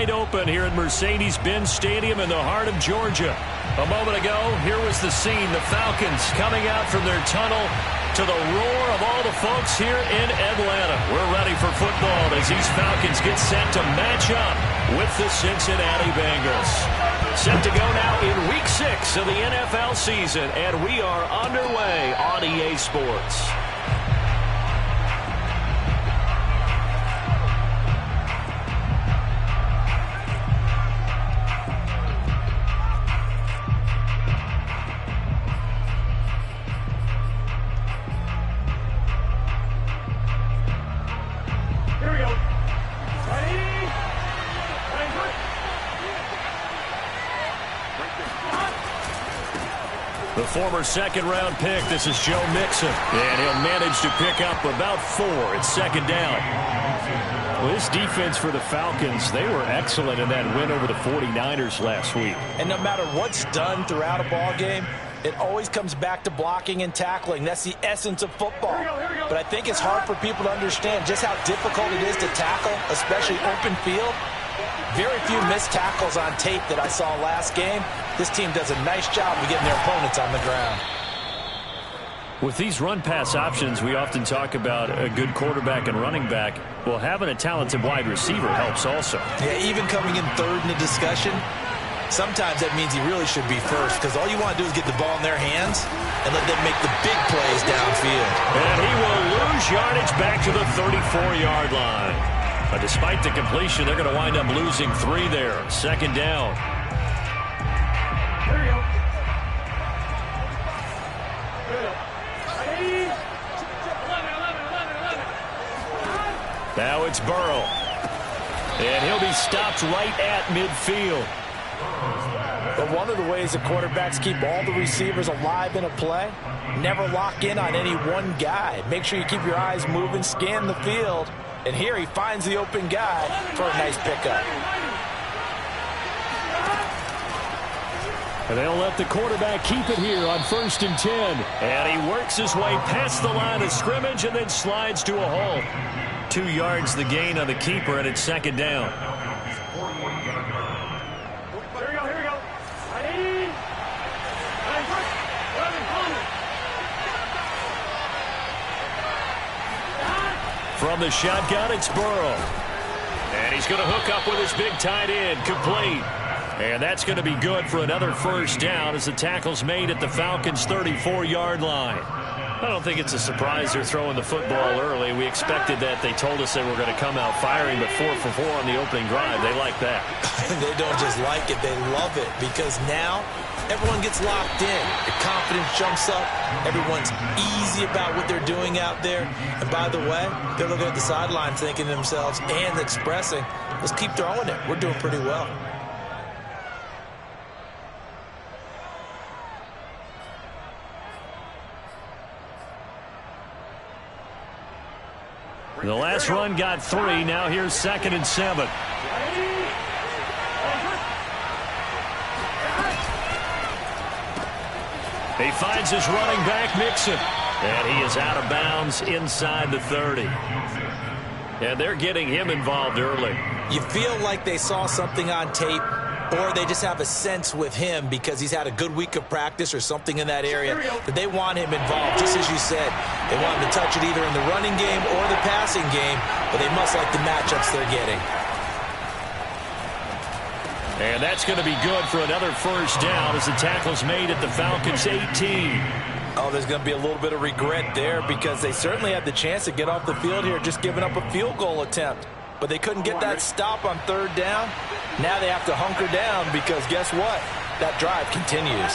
wide open here at Mercedes-Benz Stadium in the heart of Georgia. A moment ago, here was the scene. The Falcons coming out from their tunnel to the roar of all the folks here in Atlanta. We're ready for football as these Falcons get set to match up with the Cincinnati Bengals. Set to go now in Week 6 of the NFL season, and we are underway on EA Sports. The former second-round pick, this is Joe Mixon, and he'll manage to pick up about 4 at second down. Well, this defense for the Falcons, they were excellent in that win over the 49ers last week. And no matter what's done throughout a ball game, it always comes back to blocking and tackling. That's the essence of football. But I think it's hard for people to understand just how difficult it is to tackle, especially open field. Very few missed tackles on tape that I saw last game. This team does a nice job of getting their opponents on the ground. With these run-pass options, we often talk about a good quarterback and running back. Well, having a talented wide receiver helps also. Yeah, even coming in third in the discussion, sometimes that means he really should be first, because all you want to do is get the ball in their hands and let them make the big plays downfield. And he will lose yardage back to the 34-yard line. But despite the completion, they're going to wind up losing 3 there. Second down. Now it's Burrow. And he'll be stopped right at midfield. But one of the ways that quarterbacks keep all the receivers alive in a play, never lock in on any one guy. Make sure you keep your eyes moving, scan the field. And here he finds the open guy for a nice pickup. And they'll let the quarterback keep it here on 1st and 10. And he works his way past the line of scrimmage and then slides to a halt. 2 yards the gain on the keeper, and it's second down. From the shotgun, it's Burrow. And he's going to hook up with his big tight end, complete. And that's going to be good for another first down as the tackle's made at the Falcons' 34-yard line. I don't think it's a surprise they're throwing the football early. We expected that. They told us they were going to come out firing, but 4 for 4 on the opening drive. They like that. They don't just like it, they love it, because now everyone gets locked in. The confidence jumps up. Everyone's easy about what they're doing out there. And by the way, they're looking at the sideline thinking to themselves and expressing, let's keep throwing it. We're doing pretty well. The last run got 3. Now here's 2nd and 7. He finds his running back, Mixon. And he is out of bounds inside the 30. And they're getting him involved early. You feel like they saw something on tape, or they just have a sense with him because he's had a good week of practice or something in that area that they want him involved. Just as you said, they want him to touch it either in the running game or the passing game, but they must like the matchups they're getting. And that's going to be good for another first down as the tackle's made at the Falcons' 18. Oh, there's going to be a little bit of regret there because they certainly had the chance to get off the field here, just giving up a field goal attempt. But they couldn't get that stop on 3rd down. Now they have to hunker down because guess what? That drive continues.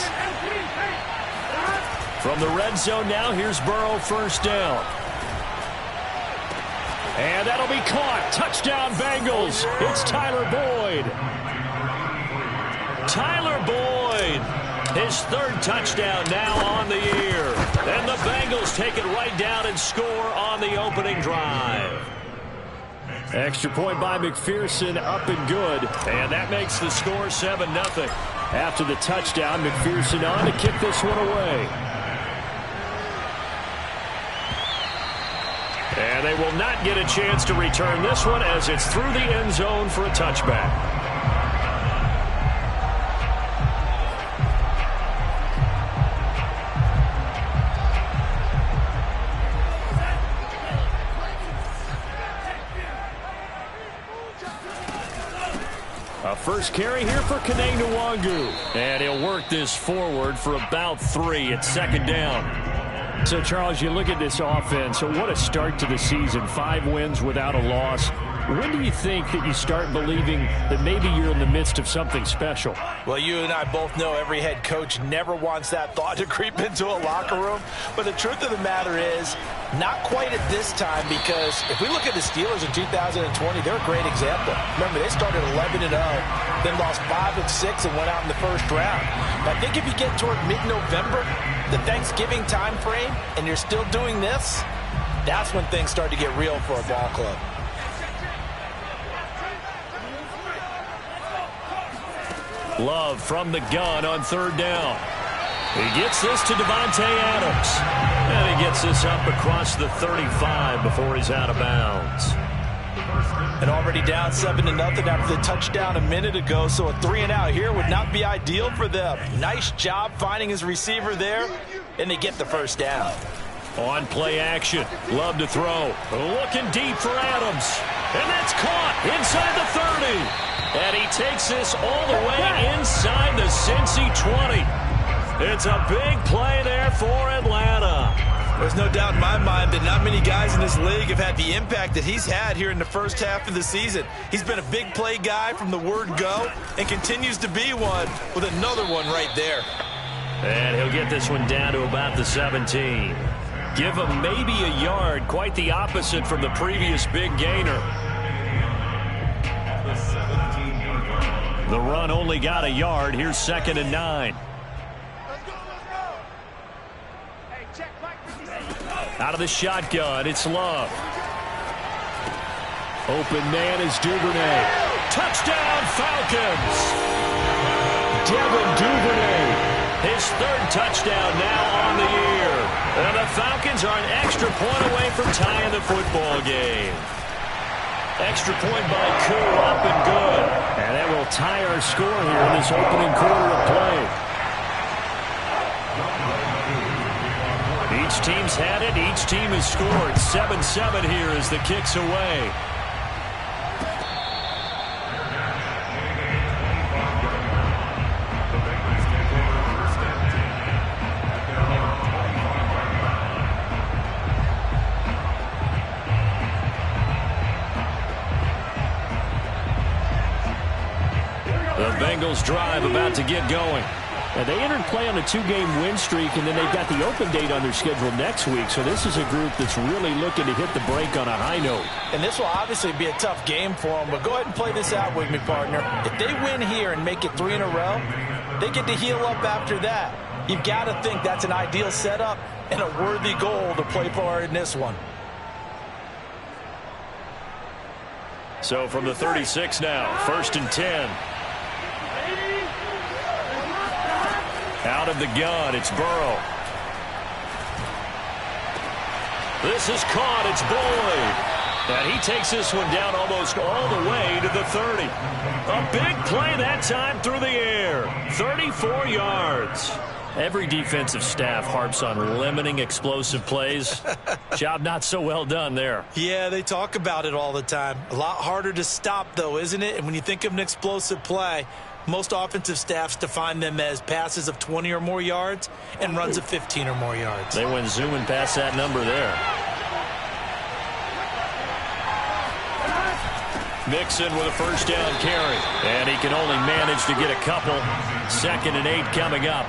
From the red zone now, here's Burrow, first down. And that'll be caught. Touchdown, Bengals. It's Tyler Boyd. Tyler Boyd, his 3rd touchdown now on the year. And the Bengals take it right down and score on the opening drive. Extra point by McPherson, up and good. And that makes the score 7-0. After the touchdown, McPherson on to kick this one away. And they will not get a chance to return this one as it's through the end zone for a touchback. A first carry here for Kene Nwangu. And he'll work this forward for about 3 at second down. So, Charles, you look at this offense. So what a start to the season. 5 wins without a loss. When do you think that you start believing that maybe you're in the midst of something special? Well, you and I both know every head coach never wants that thought to creep into a locker room. But the truth of the matter is, not quite at this time, because if we look at the Steelers in 2020, they're a great example. Remember, they started 11-0, then lost 5-6 and went out in the first round. But I think if you get toward mid-November, the Thanksgiving time frame, and you're still doing this, that's when things start to get real for a ball club. Love from the gun on third down. He gets this to Davante Adams. And he gets this up across the 35 before he's out of bounds. And already down 7-0 after the touchdown a minute ago, so a 3-and-out here would not be ideal for them. Nice job finding his receiver there, and they get the first down. On play action, Love to throw. Looking deep for Adams. And that's caught inside the 30. And he takes this all the way inside the Cincy 20. It's a big play there for Atlanta. There's no doubt in my mind that not many guys in this league have had the impact that he's had here in the first half of the season. He's been a big play guy from the word go and continues to be one with another one right there. And he'll get this one down to about the 17. Give him maybe a yard, quite the opposite from the previous big gainer. The run only got a yard. Here's 2nd and 9. Out of the shotgun, it's Love. Open man is Duvernay. Touchdown, Falcons! Devin Duvernay. His 3rd touchdown now on the year. And the Falcons are an extra point away from tying the football game. Extra point by Koo, up and good. And that will tie our score here in this opening quarter of play. Each team's had it. Each team has scored. 7-7 here as the kick's away. The Bengals drive about to get going. Now, they entered play on a 2-game win streak, and then they've got the open date on their schedule next week. So this is a group that's really looking to hit the break on a high note. And this will obviously be a tough game for them, but go ahead and play this out with me, partner. If they win here and make it 3 in a row, they get to heal up after that. You've got to think that's an ideal setup and a worthy goal to play for in this one. So from the 36 now, 1st and 10. Out of the gun, it's Burrow. This is caught, it's Boyd. And he takes this one down almost all the way to the 30. A big play that time through the air. 34 yards. Every defensive staff harps on limiting explosive plays. Job not so well done there. Yeah, they talk about it all the time. A lot harder to stop, though, isn't it? And when you think of an explosive play, most offensive staffs define them as passes of 20 or more yards and runs of 15 or more yards. They went zooming past that number there. Mixon with a first down carry. And he can only manage to get a couple. 2nd and 8 coming up.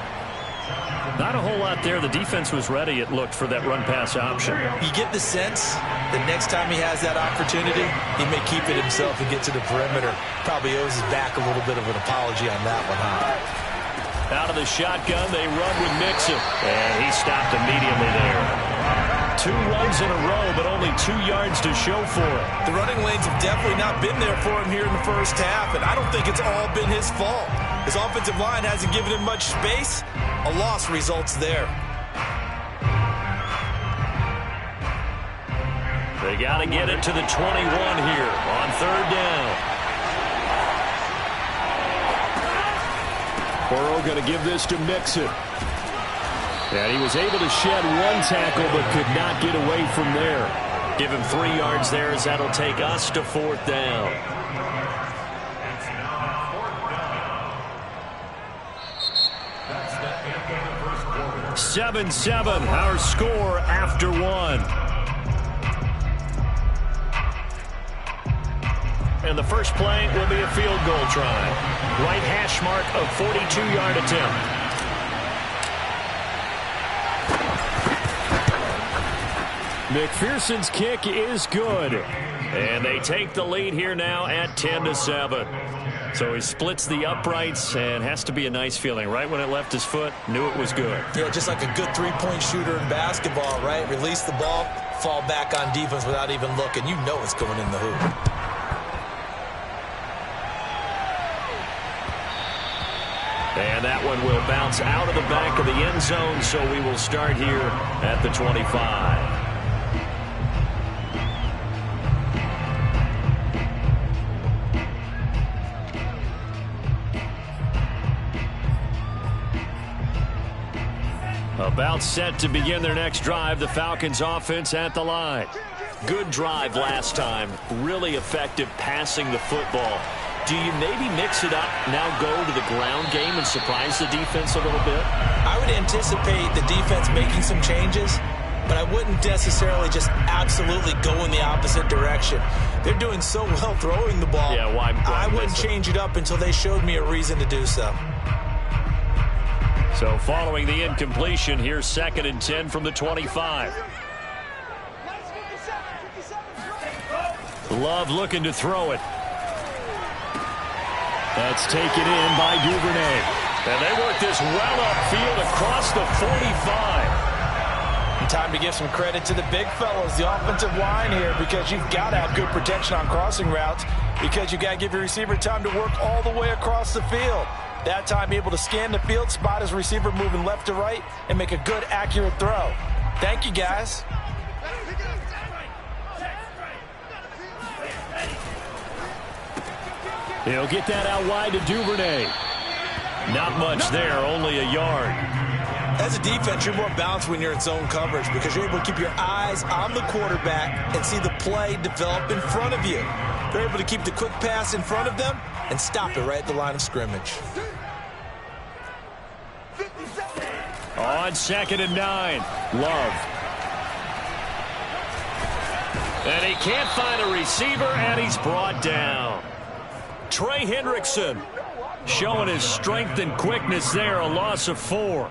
Not a whole lot there. The defense was ready, it looked, for that run-pass option. You get the sense that next time he has that opportunity, he may keep it himself and get to the perimeter. Probably owes his back a little bit of an apology on that one, huh? Out of the shotgun, they run with Mixon. And he stopped immediately there. 2 runs in a row, but only 2 yards to show for it. The running lanes have definitely not been there for him here in the first half, and I don't think it's all been his fault. His offensive line hasn't given him much space. A loss results there. They got to get it to the 21 here on 3rd down. Burrow going to give this to Mixon. And he was able to shed 1 tackle but could not get away from there. Give him 3 yards there as that'll take us to 4th down. 7-7, our score after one. And the first play will be a field goal try. Right hash mark of 42-yard attempt. McPherson's kick is good. And they take the lead here now at 10-7. So he splits the uprights, and has to be a nice feeling. Right when it left his foot, knew it was good. Yeah, just like a good three-point shooter in basketball, right? Release the ball, fall back on defense without even looking. You know it's going in the hoop. And that one will bounce out of the back of the end zone, so we will start here at the 25. About set to begin their next drive, the Falcons offense at the line. Good drive last time. Really effective passing the football. Do you maybe mix it up, now go to the ground game and surprise the defense a little bit? I would anticipate the defense making some changes, but I wouldn't necessarily just absolutely go in the opposite direction. They're doing so well throwing the ball. Yeah, why I wouldn't change it up until they showed me a reason to do so. So following the incompletion, here's 2nd and 10 from the 25. Love looking to throw it. That's taken in by Duvernay. And they work this well upfield across the 45. Time to give some credit to the big fellas, the offensive line here, because you've got to have good protection on crossing routes, because you've got to give your receiver time to work all the way across the field. That time, able to scan the field, spot his receiver moving left to right, and make a good, accurate throw. Thank you, guys. He'll get that out wide to Duvernay. Not much there, only a yard. As a defense, you're more balanced when you're in zone coverage because you're able to keep your eyes on the quarterback and see the play develop in front of you. They're able to keep the quick pass in front of them and stop it right at the line of scrimmage. On 2nd and 9, Love. And he can't find a receiver, and he's brought down. Trey Hendrickson showing his strength and quickness there, a loss of 4.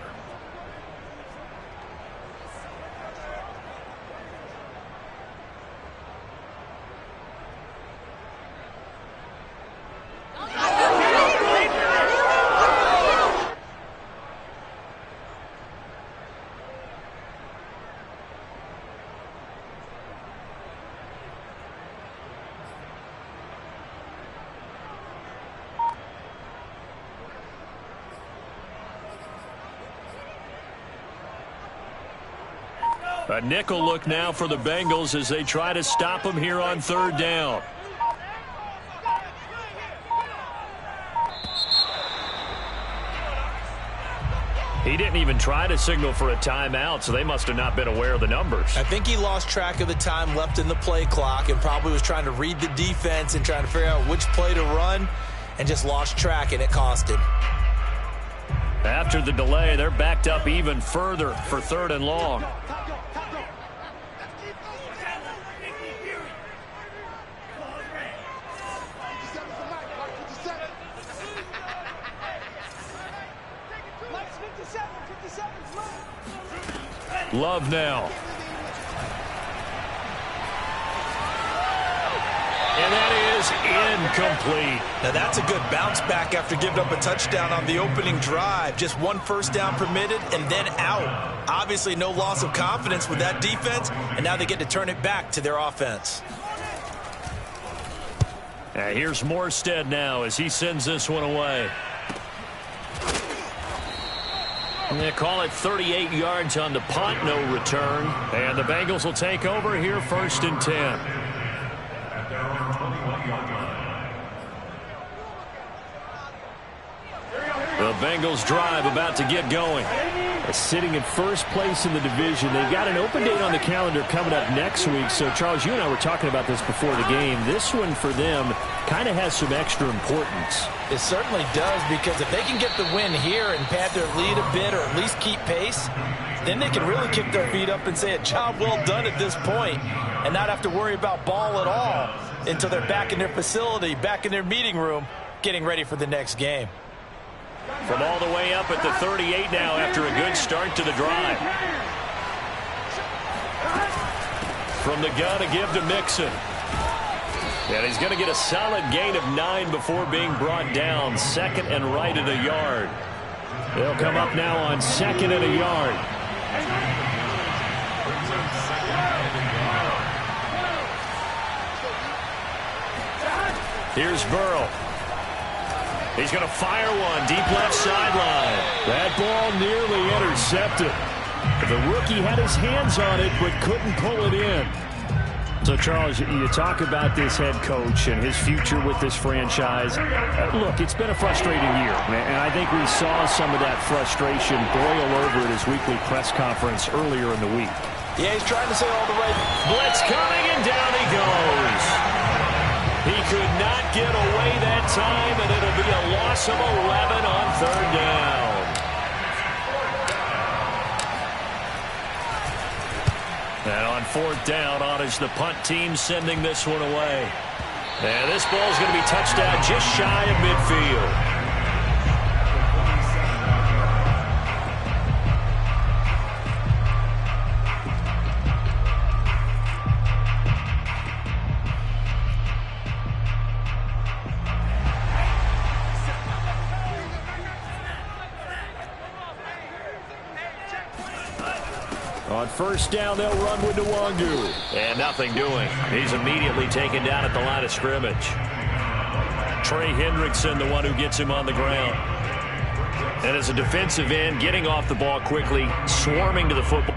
A nickel look now for the Bengals as they try to stop him here on 3rd down. He didn't even try to signal for a timeout, so they must have not been aware of the numbers. I think he lost track of the time left in the play clock and probably was trying to read the defense and trying to figure out which play to run and just lost track, and it cost him. After the delay, they're backed up even further for 3rd and long. Love now. And that is incomplete. Now that's a good bounce back after giving up a touchdown on the opening drive. Just 1 first down permitted and then out. Obviously no loss of confidence with that defense, and now they get to turn it back to their offense. Here's Morstead now as he sends this one away. They call it 38 yards on the punt, no return. And the Bengals will take over here 1st and 10. The Bengals drive about to get going. Sitting in first place in the division. They've got an open date on the calendar coming up next week. So, Charles, you and I were talking about this before the game. This one for them kind of has some extra importance. It certainly does, because if they can get the win here and pad their lead a bit or at least keep pace, then they can really kick their feet up and say a job well done at this point and not have to worry about ball at all until they're back in their facility, back in their meeting room, getting ready for the next game. From all the way up at the 38 now after a good start to the drive. From the gun, a give to Mixon. And he's going to get a solid gain of 9 before being brought down. 2nd and right at a yard. They'll come up now on 2nd and a yard. Here's Burrow. He's going to fire one deep left sideline. That ball nearly intercepted. The rookie had his hands on it but couldn't pull it in. So, Charles, you talk about this head coach and his future with this franchise. Look, it's been a frustrating year, and I think we saw some of that frustration boil over at his weekly press conference earlier in the week. Yeah, he's trying to say all the right. Blitz coming, and down he goes. He could not get away that time, and it'll be a loss of 11 on 3rd down. And on 4th down, on is the punt team sending this one away. And this ball's going to be touched down just shy of midfield. On 1st down, they'll run with Nwangu. And nothing doing. He's immediately taken down at the line of scrimmage. Trey Hendrickson, the one who gets him on the ground. And as a defensive end, getting off the ball quickly, swarming to the football.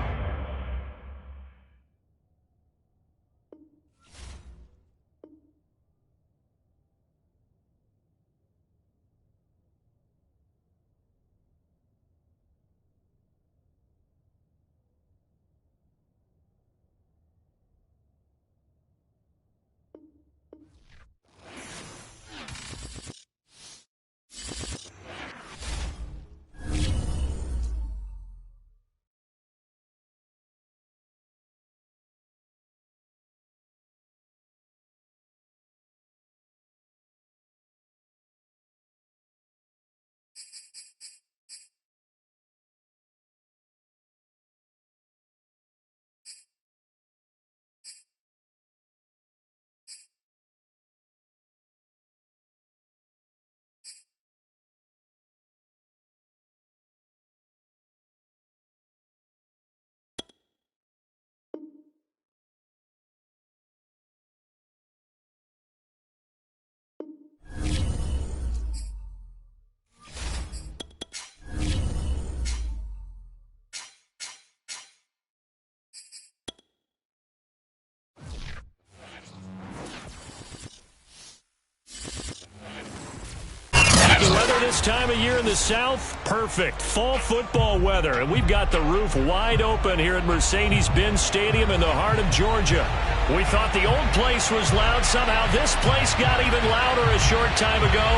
This time of year in the South, perfect. Fall football weather, and we've got the roof wide open here at Mercedes-Benz Stadium in the heart of Georgia. We thought the old place was loud. Somehow this place got even louder a short time ago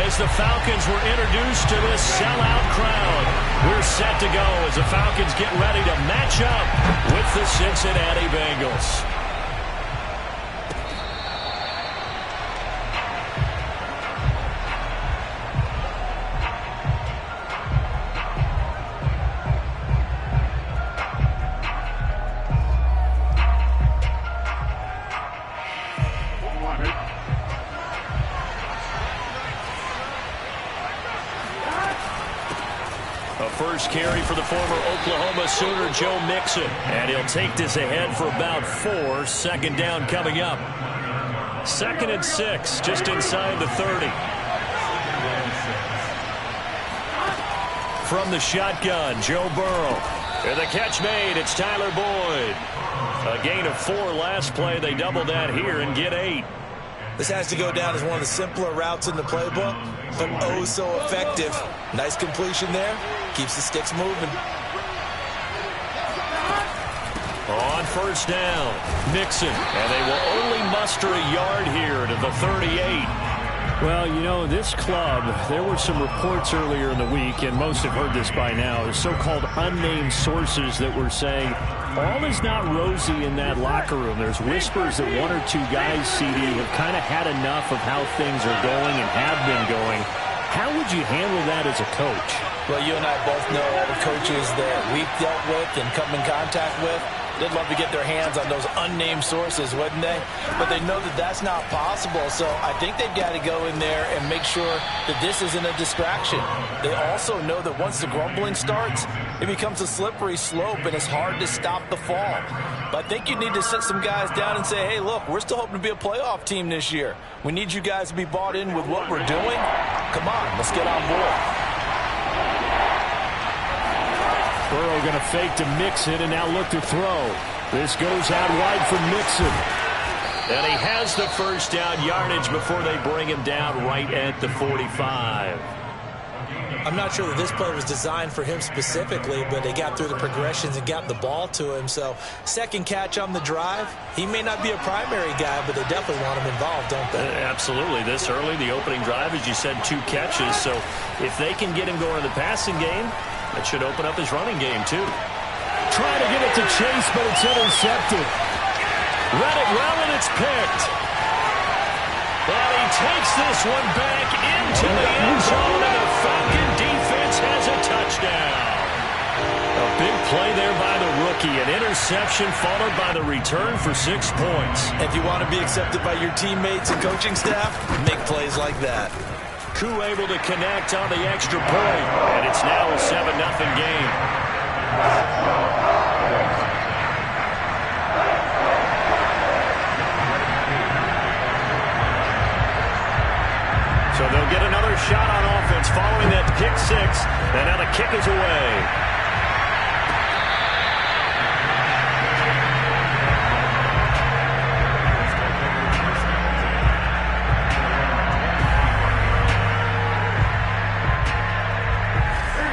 as the Falcons were introduced to this sellout crowd. We're set to go as the Falcons get ready to match up with the Cincinnati Bengals. First carry for the former Oklahoma Sooner, Joe Mixon. And he'll take this ahead for about 4. 2nd down coming up. 2nd and 6, just inside the 30. From the shotgun, Joe Burrow. And the catch made, it's Tyler Boyd. A gain of 4 last play. They double that here and get 8. This has to go down as one of the simpler routes in the playbook, but oh so effective. Nice completion there. Keeps the sticks moving. On first down, Mixon. And they will only muster a yard here to the 38. Well, you know, this club, there were some reports earlier in the week, and most have heard this by now, so-called unnamed sources that were saying all is not rosy in that locker room. There's whispers that one or two guys, CD, have kind of had enough of how things are going and have been going. How would you handle that as a coach? Well, you and I both know all the coaches that we've dealt with and come in contact with. They'd love to get their hands on those unnamed sources, wouldn't they? But they know that that's not possible, so I think they've got to go in there and make sure that this isn't a distraction. They also know that once the grumbling starts, it becomes a slippery slope, and it's hard to stop the fall. But I think you need to sit some guys down and say, hey, look, we're still hoping to be a playoff team this year. We need you guys to be bought in with what we're doing. Come on, let's get on board. Burrow going to fake to Mixon and now look to throw. This goes out wide for Mixon. And he has the first down yardage before they bring him down right at the 45. I'm not sure that this play was designed for him specifically, but they got through the progressions and got the ball to him. So second catch on the drive. He may not be a primary guy, but they definitely want him involved, don't they? Absolutely. This early, the opening drive, as you said, 2 catches. So if they can get him going in the passing game, that should open up his running game, too. Trying to get it to Chase, but it's intercepted. Read it well, and it's picked. And he takes this one back into the end zone, and the Falcon defense has a touchdown. A big play there by the rookie. An interception followed by the return for 6 points. If you want to be accepted by your teammates and coaching staff, make plays like that. Koo able to connect on the extra point, and it's now a 7-0 game. So they'll get another shot on offense following that pick 6, and now the kick is away.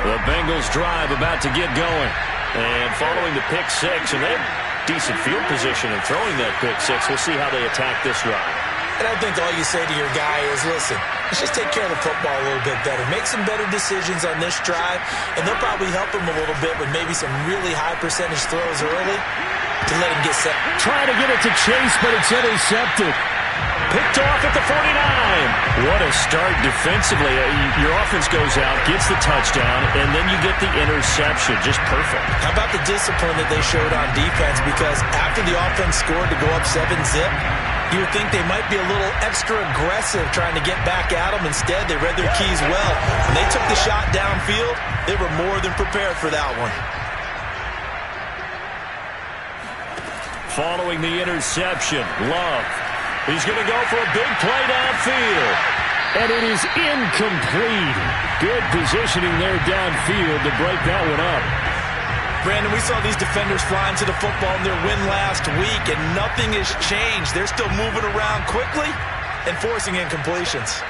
The Bengals drive about to get going. And following the pick 6, and they have decent field position in throwing that pick 6. We'll see how they attack this drive. And I think all you say to your guy is, listen, let's just take care of the football a little bit better. Make some better decisions on this drive, and they'll probably help him a little bit with maybe some really high percentage throws early to let him get set. Trying to get it to Chase, but it's intercepted. Picked off at the 49. What a start defensively. Your offense goes out, gets the touchdown, and then you get the interception. Just perfect. How about the discipline that they showed on defense? Because after the offense scored to go up 7-zip, you would think they might be a little extra aggressive trying to get back at them. Instead, they read their keys well. When they took the shot downfield, they were more than prepared for that one. Following the interception, Love. He's going to go for a big play downfield. And it is incomplete. Good positioning there downfield to break that one up. Brandon, we saw these defenders flying to the football in their win last week, and nothing has changed. They're still moving around quickly and forcing incompletions.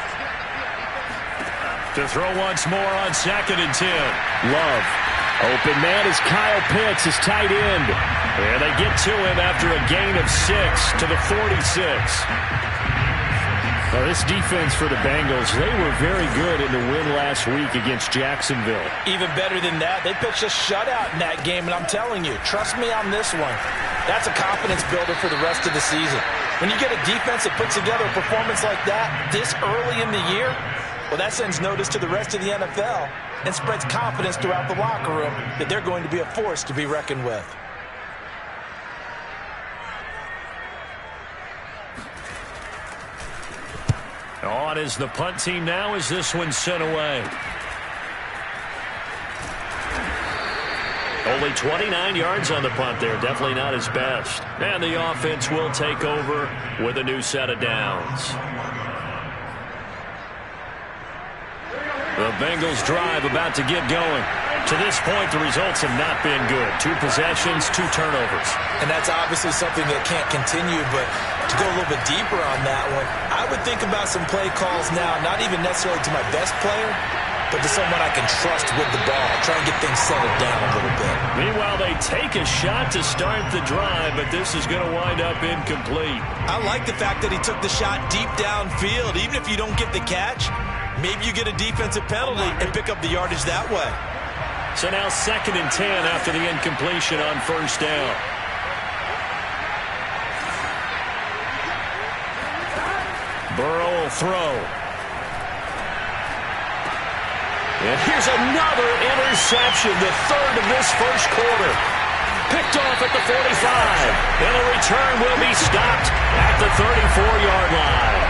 To throw once more on 2nd and 10. Love. Open man is Kyle Pitts, his tight end. And they get to him after a gain of 6 to the 46. Well, this defense for the Bengals, they were very good in the win last week against Jacksonville. Even better than that, they pitched a shutout in that game, and I'm telling you, trust me on this one, that's a confidence builder for the rest of the season. When you get a defense that puts together a performance like that this early in the year, well, that sends notice to the rest of the NFL and spreads confidence throughout the locker room that they're going to be a force to be reckoned with. On is the punt team now as this one's sent away. Only 29 yards on the punt there. Definitely not his best. And the offense will take over with a new set of downs. The Bengals drive about to get going. To this point, the results have not been good. 2 possessions, 2 turnovers. And that's obviously something that can't continue, but to go a little bit deeper on that one, I would think about some play calls now, not even necessarily to my best player, but to someone I can trust with the ball. Try and get things settled down a little bit. Meanwhile, they take a shot to start the drive, but this is going to wind up incomplete. I like the fact that he took the shot deep downfield. Even if you don't get the catch, maybe you get a defensive penalty and pick up the yardage that way. So now 2nd and 10 after the incompletion on first down. Burrow will throw. And here's another interception, the 3rd of this first quarter. Picked off at the 45. And a return will be stopped at the 34-yard line.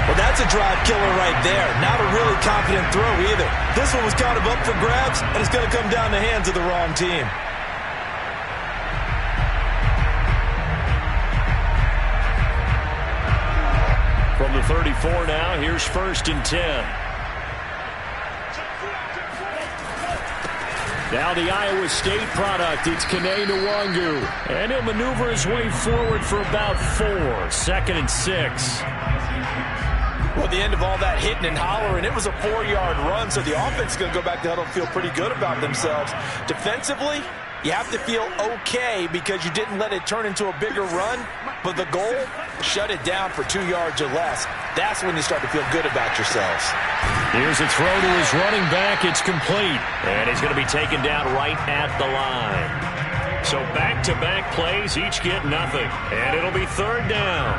Well, that's a drive killer right there. Not a really confident throw either. This one was kind of up for grabs, and it's going to come down the hands of the wrong team. From the 34 now, here's 1st and 10. Now the Iowa State product, it's Kene Nwangu. And he'll maneuver his way forward for about 4. 2nd and 6. Well, at the end of all that hitting and hollering, it was a 4-yard run, so the offense is going to go back to huddle and feel pretty good about themselves. Defensively, you have to feel okay because you didn't let it turn into a bigger run, but the goal, shut it down for 2 yards or less. That's when you start to feel good about yourselves. Here's a throw to his running back. It's complete. And he's going to be taken down right at the line. So back-to-back plays, each get nothing. And it'll be 3rd down.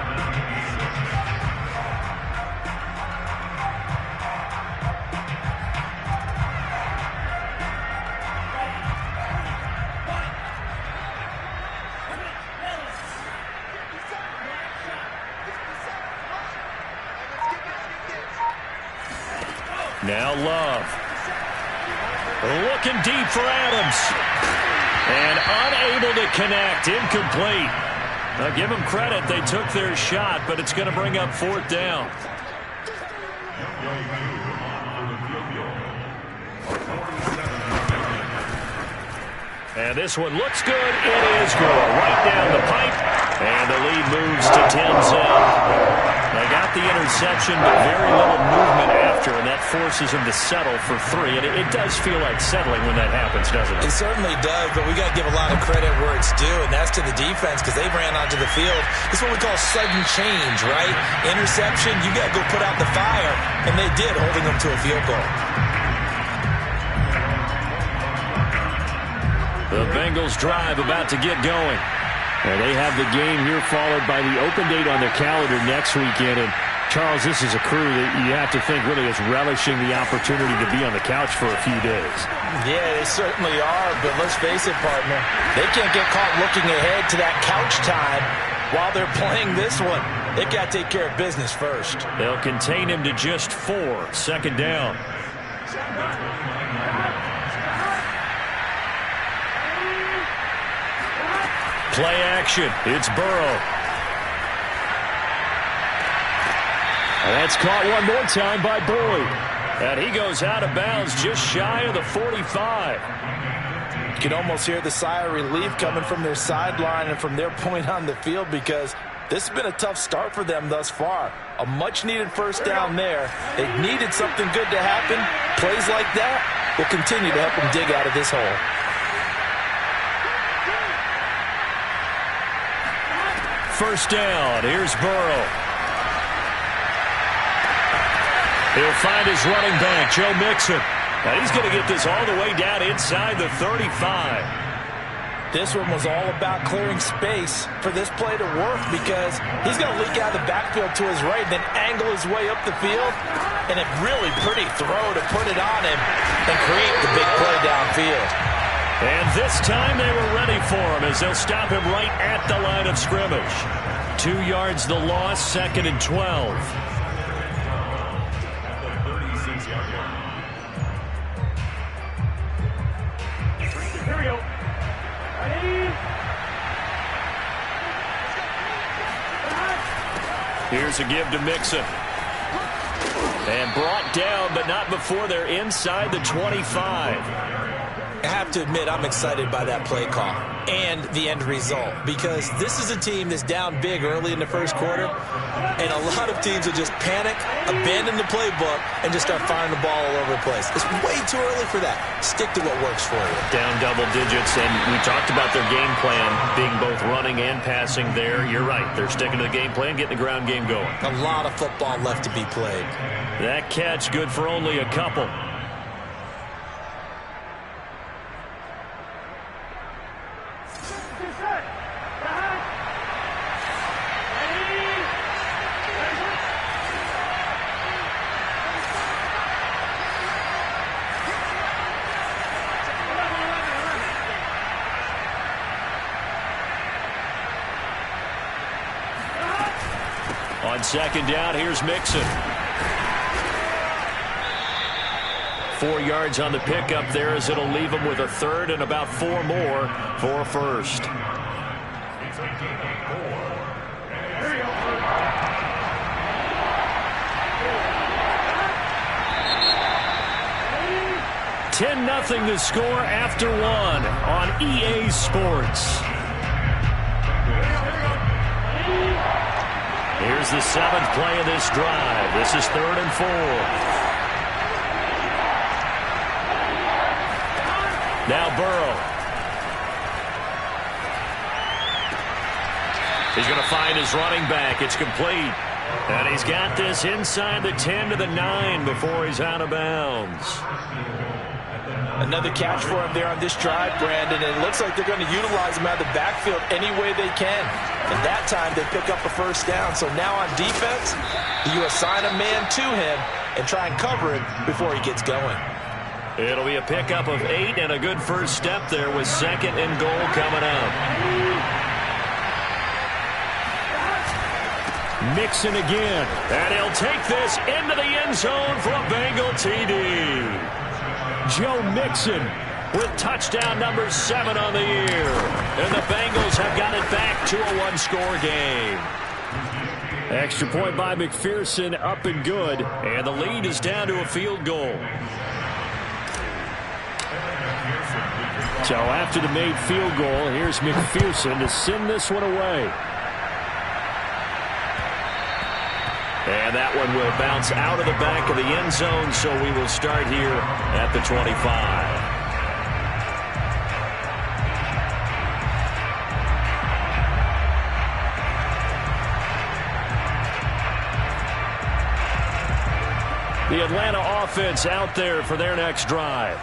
Now Love. Looking deep for Adams. And unable to connect. Incomplete. Now give them credit. They took their shot, but it's going to bring up 4th down. And this one looks good. It is good. Right down the pipe. And the lead moves to 10-0. They got the interception, but very little movement after, and that forces him to settle for 3. And it does feel like settling when that happens, doesn't it? It certainly does, but we got to give a lot of credit where it's due, and that's to the defense because they ran onto the field. This is what we call sudden change, right? Interception, you got to go put out the fire, and they did, holding them to a field goal. The Bengals drive about to get going. Well, they have the game here followed by the open date on their calendar next weekend. And, Charles, this is a crew that you have to think really is relishing the opportunity to be on the couch for a few days. Yeah, they certainly are, but let's face it, partner. They can't get caught looking ahead to that couch time while they're playing this one. They've got to take care of business first. They'll contain him to just 4. 2nd down. Play action. It's Burrow. And that's caught one more time by Boyd. And he goes out of bounds just shy of the 45. You can almost hear the sigh of relief coming from their sideline and from their point on the field because this has been a tough start for them thus far. A much-needed 1st down there. They needed something good to happen. Plays like that will continue to help them dig out of this hole. First down. Here's Burrow. He'll find his running back, Joe Mixon. Now he's going to get this all the way down inside the 35. This one was all about clearing space for this play to work because he's going to leak out of the backfield to his right, then angle his way up the field, and a really pretty throw to put it on him and create the big play downfield. And this time they were ready for him as they'll stop him right at the line of scrimmage. 2 yards the loss, 2nd and 12. Here we go. Here's a give to Mixon. And brought down, but not before they're inside the 25. I have to admit I'm excited by that play call and the end result, because this is a team that's down big early in the first quarter, and a lot of teams will just panic, abandon the playbook, and just start firing the ball all over the place. It's way too early for that. Stick to what works for you. Down double digits, and we talked about their game plan being both running and passing there. You're right. They're sticking to the game plan, getting the ground game going. A lot of football left to be played. That catch good for only a couple. On second down, here's Mixon. 4 yards on the pickup there, as it'll leave him with a third and about 4 more for a first. $10-0 the score after 1 on EA Sports. Here's the 7th play of this drive. This is 3rd and 4. Now Burrow. He's going to find his running back. It's complete. And he's got this inside the 10 to the 9 before he's out of bounds. Another catch for him there on this drive, Brandon, and it looks like they're going to utilize him out of the backfield any way they can. And that time they pick up a first down. So now on defense, you assign a man to him and try and cover it before he gets going. It'll be a pickup of 8 and a good first step there with 2nd and goal coming up. Mixon again, and he'll take this into the end zone for a Bengal TD. Joe Mixon with touchdown number 7 on the year. And the Bengals have got it back to a 1-score game. Extra point by McPherson, up and good. And the lead is down to a field goal. So after the made field goal, here's McPherson to send this one away. And that one will bounce out of the back of the end zone, so we will start here at the 25. The Atlanta offense out there for their next drive.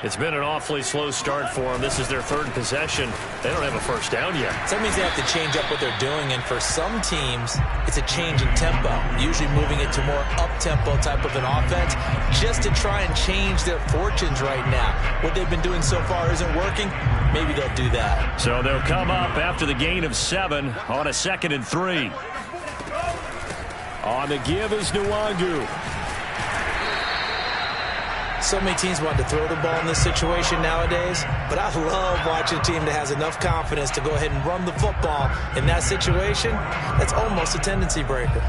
It's been an awfully slow start for them. This is their 3rd possession. They don't have a first down yet. So that means they have to change up what they're doing, and for some teams, it's a change in tempo, usually moving it to more up-tempo type of an offense, just to try and change their fortunes right now. What they've been doing so far isn't working. Maybe they'll do that. So they'll come up after the gain of 7 on a 2nd and 3. On the give is Nwangu. So many teams want to throw the ball in this situation nowadays, but I love watching a team that has enough confidence to go ahead and run the football in that situation. That's almost a tendency breaker.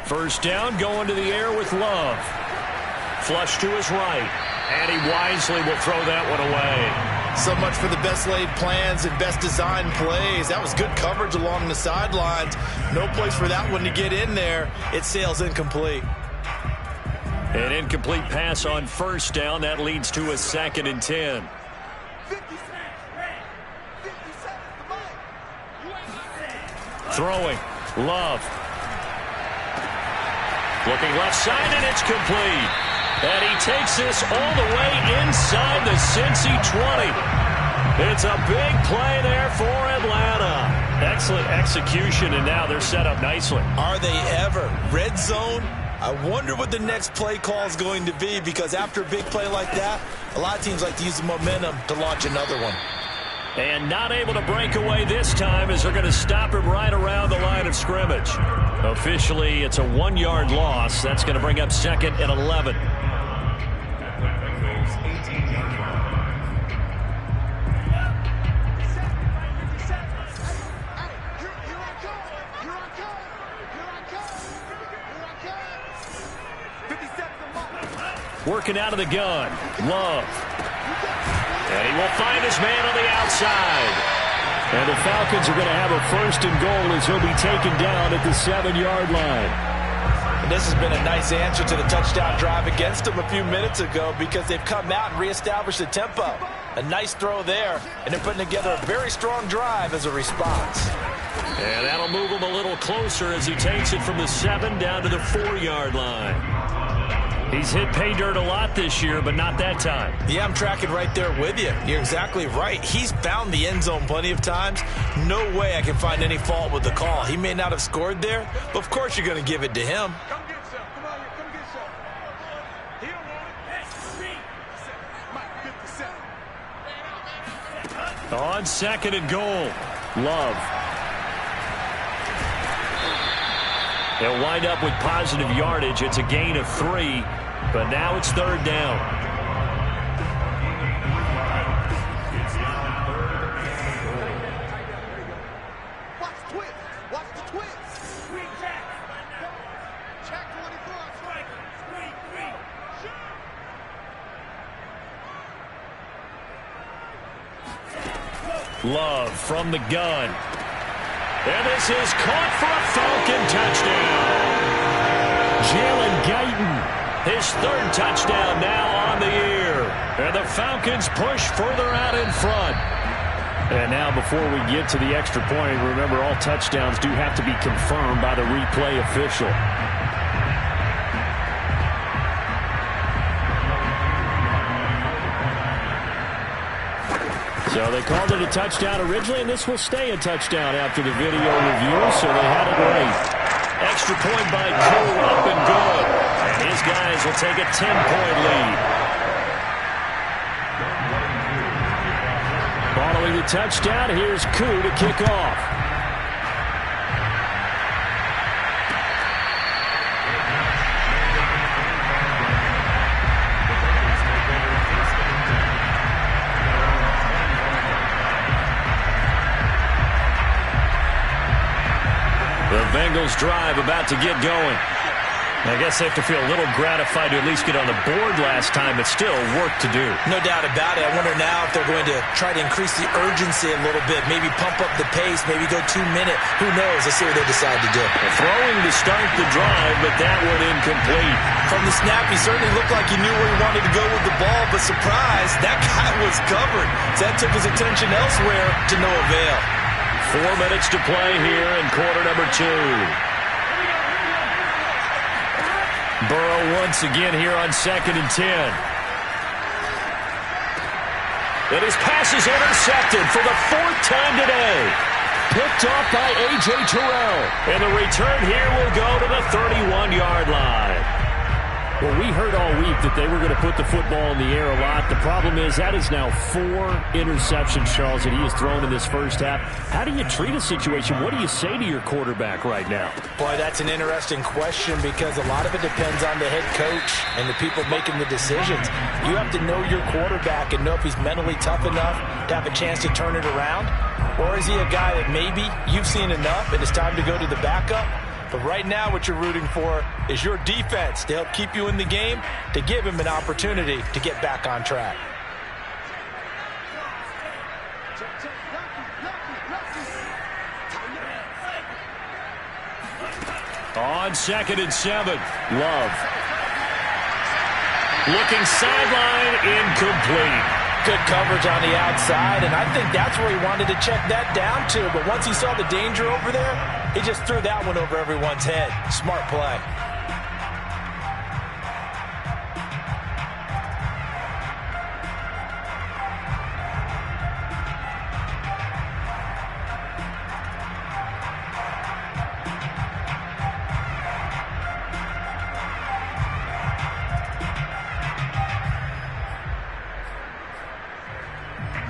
First down, going to the air with Love. Flush to his right, and he wisely will throw that one away. So much for the best laid plans and best designed plays. That was good coverage along the sidelines. No place for that one to get in there. It sails incomplete. An incomplete pass on first down. That leads to a 2nd and 10. Throwing. Love. Looking left side, and it's complete. And he takes this all the way inside the Cincy 20. It's a big play there for Atlanta. Excellent execution, and now they're set up nicely. Are they ever? Red zone? I wonder what the next play call is going to be, because after a big play like that, a lot of teams like to use the momentum to launch another one. And not able to break away this time, as they're going to stop him right around the line of scrimmage. Officially, it's a 1-yard loss. That's going to bring up 2nd and 11. Working out of the gun. Love. And he will find his man on the outside. And the Falcons are going to have a 1st and goal as he'll be taken down at the 7-yard line. And this has been a nice answer to the touchdown drive against them a few minutes ago because they've come out and reestablished the tempo. A nice throw there, and they're putting together a very strong drive as a response. And that'll move him a little closer as he takes it from the 7 down to the 4-yard line. He's hit pay dirt a lot this year, but not that time. Yeah, I'm tracking right there with you. You're exactly right. He's found the end zone plenty of times. No way I can find any fault with the call. He may not have scored there, but of course you're going to give it to him. Come get some. Come on here. Come get some. He don't want it. Mike, 57. On 2nd and goal. Love. They'll wind up with positive yardage. It's a gain of 3, but now it's 3rd down. Watch the twist. Watch the twist. Screen check. Check 24. Strike. Screen. Shoot. Love from the gun. And this is caught for a Falcon touchdown. Jalen Guyton, his 3rd touchdown now on the year. And the Falcons push further out in front. And now before we get to the extra point, remember all touchdowns do have to be confirmed by the replay official. So they called it a touchdown originally, and this will stay a touchdown after the video review, so they had it right. Extra point by Koo, up and good. And his guys will take a 10-point lead. Following the touchdown, here's Koo to kick off. Bengals drive about to get going. I guess they have to feel a little gratified to at least get on the board last time, but still work to do. No doubt about it. I wonder now if they're going to try to increase the urgency a little bit, maybe pump up the pace, maybe go 2-minute. Who knows? Let's see what they decide to do. Throwing to start the drive, but that one incomplete. From the snap, he certainly looked like he knew where he wanted to go with the ball, but surprise, that guy was covered. So that took his attention elsewhere to no avail. 4 minutes to play here in quarter number 2. Burrow once again here on 2nd and 10. And his pass is intercepted for the 4th time today. Picked off by A.J. Terrell. And the return here will go to the 31-yard line. Well, we heard all week that they were going to put the football in the air a lot. The problem is that is now 4 interceptions, Charles, that he has thrown in this first half. How do you treat a situation? What do you say to your quarterback right now? Boy, that's an interesting question because a lot of it depends on the head coach and the people making the decisions. You have to know your quarterback and know if he's mentally tough enough to have a chance to turn it around. Or is he a guy that maybe you've seen enough and it's time to go to the backup? But right now what you're rooting for is your defense to help keep you in the game, to give him an opportunity to get back on track. On 2nd and 7, Love. Looking sideline, incomplete. Good coverage on the outside, and I think that's where he wanted to check that down to. But once he saw the danger over there, he just threw that one over everyone's head. Smart play.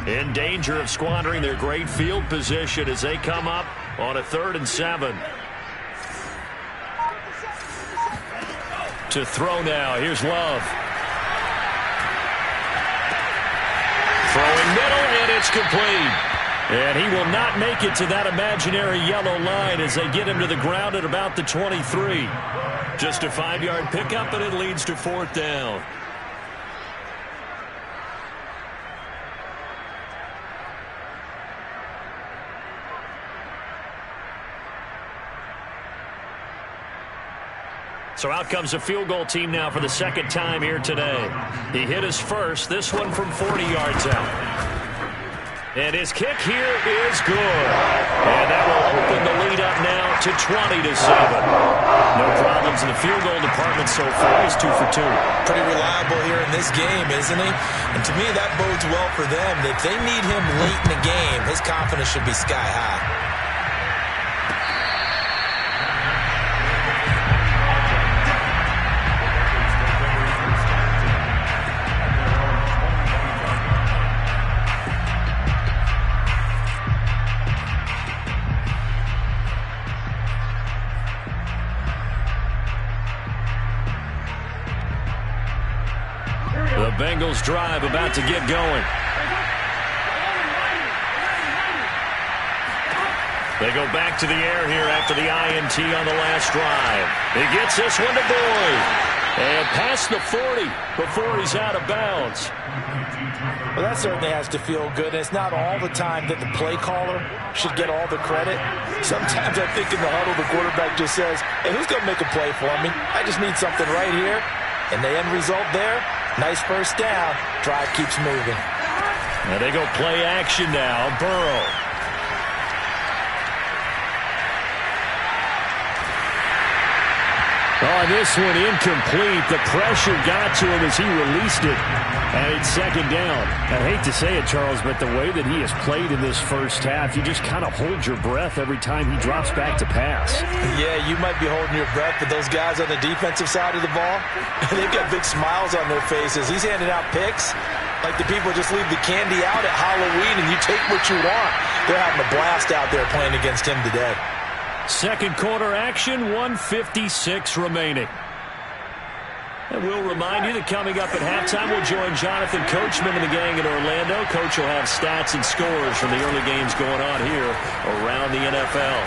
In danger of squandering their great field position as they come up on a 3rd and 7. To throw now. Here's Love. Throwing middle, and it's complete. And he will not make it to that imaginary yellow line as they get him to the ground at about the 23. Just a 5-yard pickup, and it leads to 4th down. So out comes a field goal team now for the second time here today. He hit his first, this one from 40 yards out. And his kick here is good. And that will open the lead up now to 20-7. No problems in the field goal department so far. He's 2 for 2. Pretty reliable here in this game, isn't he? And to me, that bodes well for them. If they need him late in the game, his confidence should be sky high. The Bengals drive about to get going. They go back to the air here after the INT on the last drive. He gets this one to Boyd. And past the 40 before he's out of bounds. Well, that certainly has to feel good. It's not all the time that the play caller should get all the credit. Sometimes I think in the huddle, the quarterback just says, hey, who's going to make a play for me? I just need something right here. And the end result there, nice first down. Drive keeps moving. And they go play action now. Burrow. Oh, this one incomplete. The pressure got to him as he released it. And it's second down. I hate to say it, Charles, but the way that he has played in this first half, you just kind of hold your breath every time he drops back to pass. Yeah, you might be holding your breath, but those guys on the defensive side of the ball, they've got big smiles on their faces. He's handing out picks like the people just leave the candy out at Halloween and you take what you want. They're having a blast out there playing against him today. Second quarter action, 1:56 remaining. And we'll remind you that coming up at halftime, we'll join Jonathan Coachman and the gang in Orlando. Coach will have stats and scores from the early games going on here around the NFL.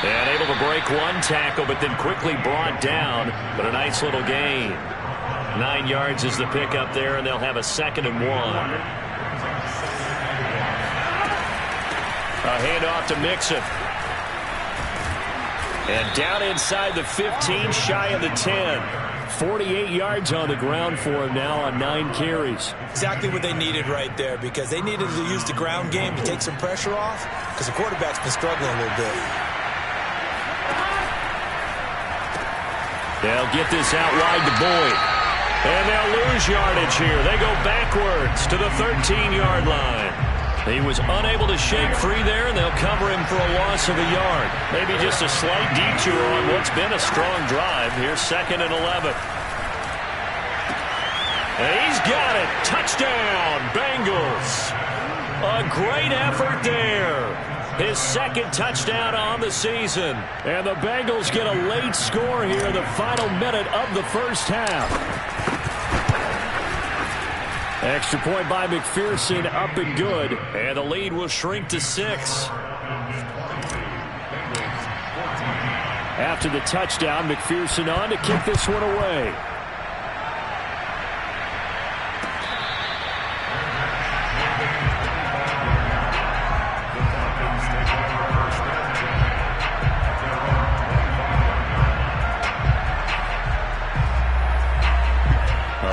And able to break one tackle, but then quickly brought down. But a nice little gain. 9 yards is the pickup there, and they'll have a 2nd and 1. A handoff to Mixon. And down inside the 15, shy of the 10. 48 yards on the ground for him now on 9 carries. Exactly what they needed right there, because they needed to use the ground game to take some pressure off, because the quarterback's been struggling a little bit. They'll get this out wide to Boyd. And they'll lose yardage here. They go backwards to the 13-yard line. He was unable to shake free there, and they'll cover him for a loss of a yard. Maybe just a slight detour on what's been a strong drive. Here's 2nd and 11. And he's got it. Touchdown, Bengals. A great effort there. His 2nd touchdown on the season. And the Bengals get a late score here in the final minute of the first half. Extra point by McPherson, up and good. And the lead will shrink to 6. After the touchdown, McPherson on to kick this one away.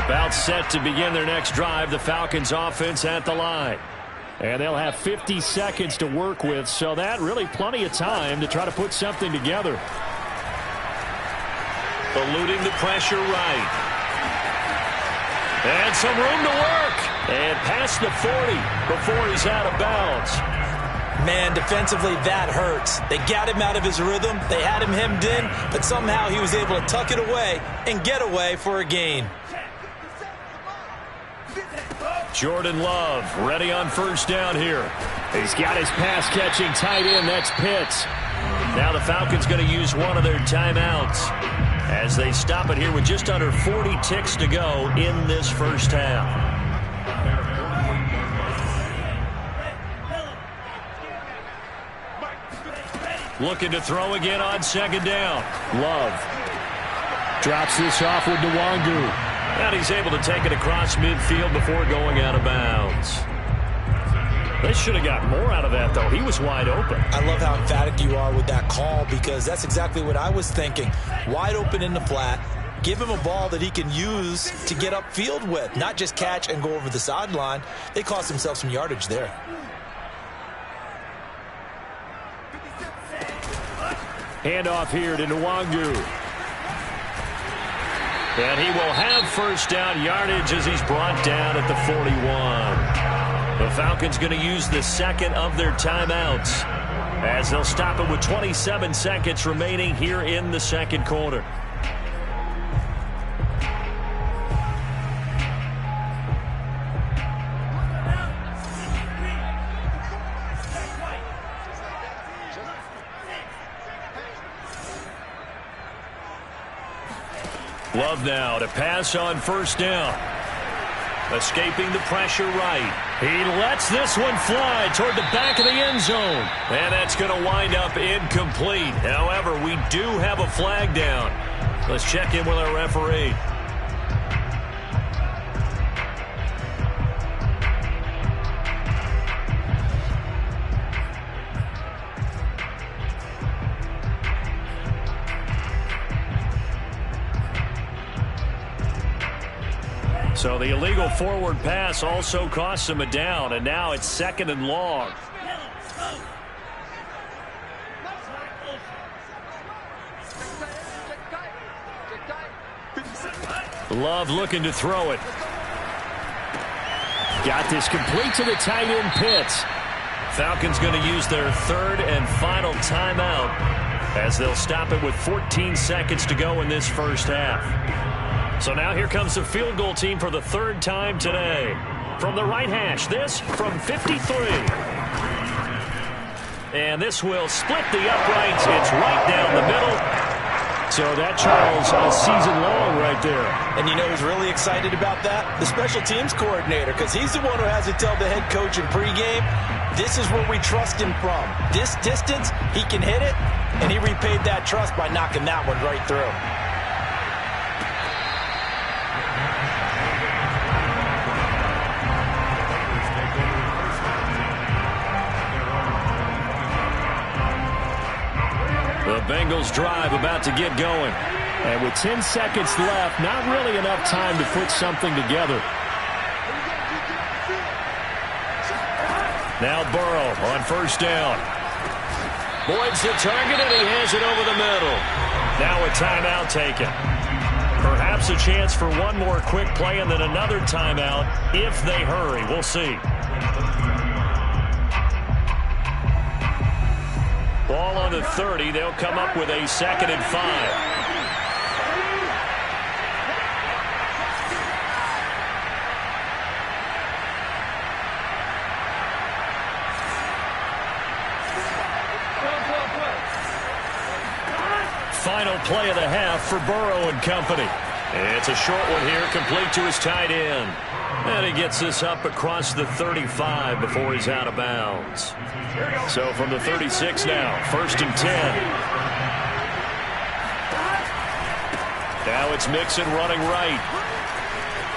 About set to begin their next drive, the Falcons offense at the line. And they'll have 50 seconds to work with, so that really plenty of time to try to put something together. Eluding the pressure right. And some room to work. And past the 40 before he's out of bounds. Man, defensively, that hurts. They got him out of his rhythm. They had him hemmed in, but somehow he was able to tuck it away and get away for a gain. Jordan Love ready on first down here. He's got his pass-catching tight end. That's Pitts. Now the Falcons going to use one of their timeouts as they stop it here with just under 40 ticks to go in this first half. Looking to throw again on 2nd down. Love drops this off with Nwangu. And he's able to take it across midfield before going out of bounds. They should have got more out of that, though. He was wide open. I love how emphatic you are with that call, because that's exactly what I was thinking. Wide open in the flat. Give him a ball that he can use to get upfield with, not just catch and go over the sideline. They cost themselves some yardage there. Handoff here to Nwangu. And he will have first down yardage as he's brought down at the 41. The Falcons going to use the second of their timeouts as they'll stop it with 27 seconds remaining here in the second quarter. Love now to pass on first down. Escaping the pressure right. He lets this one fly toward the back of the end zone. And that's going to wind up incomplete. However, we do have a flag down. Let's check in with our referee. So the illegal forward pass also costs him a down, and now it's second and long. Love looking to throw it. Got this complete to the tight end Pitts. Falcons going to use their third and final timeout as they'll stop it with 14 seconds to go in this first half. So now here comes the field goal team for the third time today. From the right hash, this from 53. And this will split the uprights. It's right down the middle. So that, Charles, a season long right there. And you know who's really excited about that? The special teams coordinator, because he's the one who has to tell the head coach in pregame, this is where we trust him from. This distance, he can hit it, and he repaid that trust by knocking that one right through. The Bengals drive about to get going. And with 10 seconds left, not really enough time to put something together. Now Burrow on first down. Boyd's the target, and he has it over the middle. Now a timeout taken. Perhaps a chance for one more quick play and then another timeout if they hurry. We'll see. Ball on the 30. They'll come up with a 2nd and 5. Final play of the half for Burrow and company. It's a short one here, complete to his tight end. And he gets this up across the 35 before he's out of bounds. So from the 36 now, 1st and 10. Now it's Mixon running right.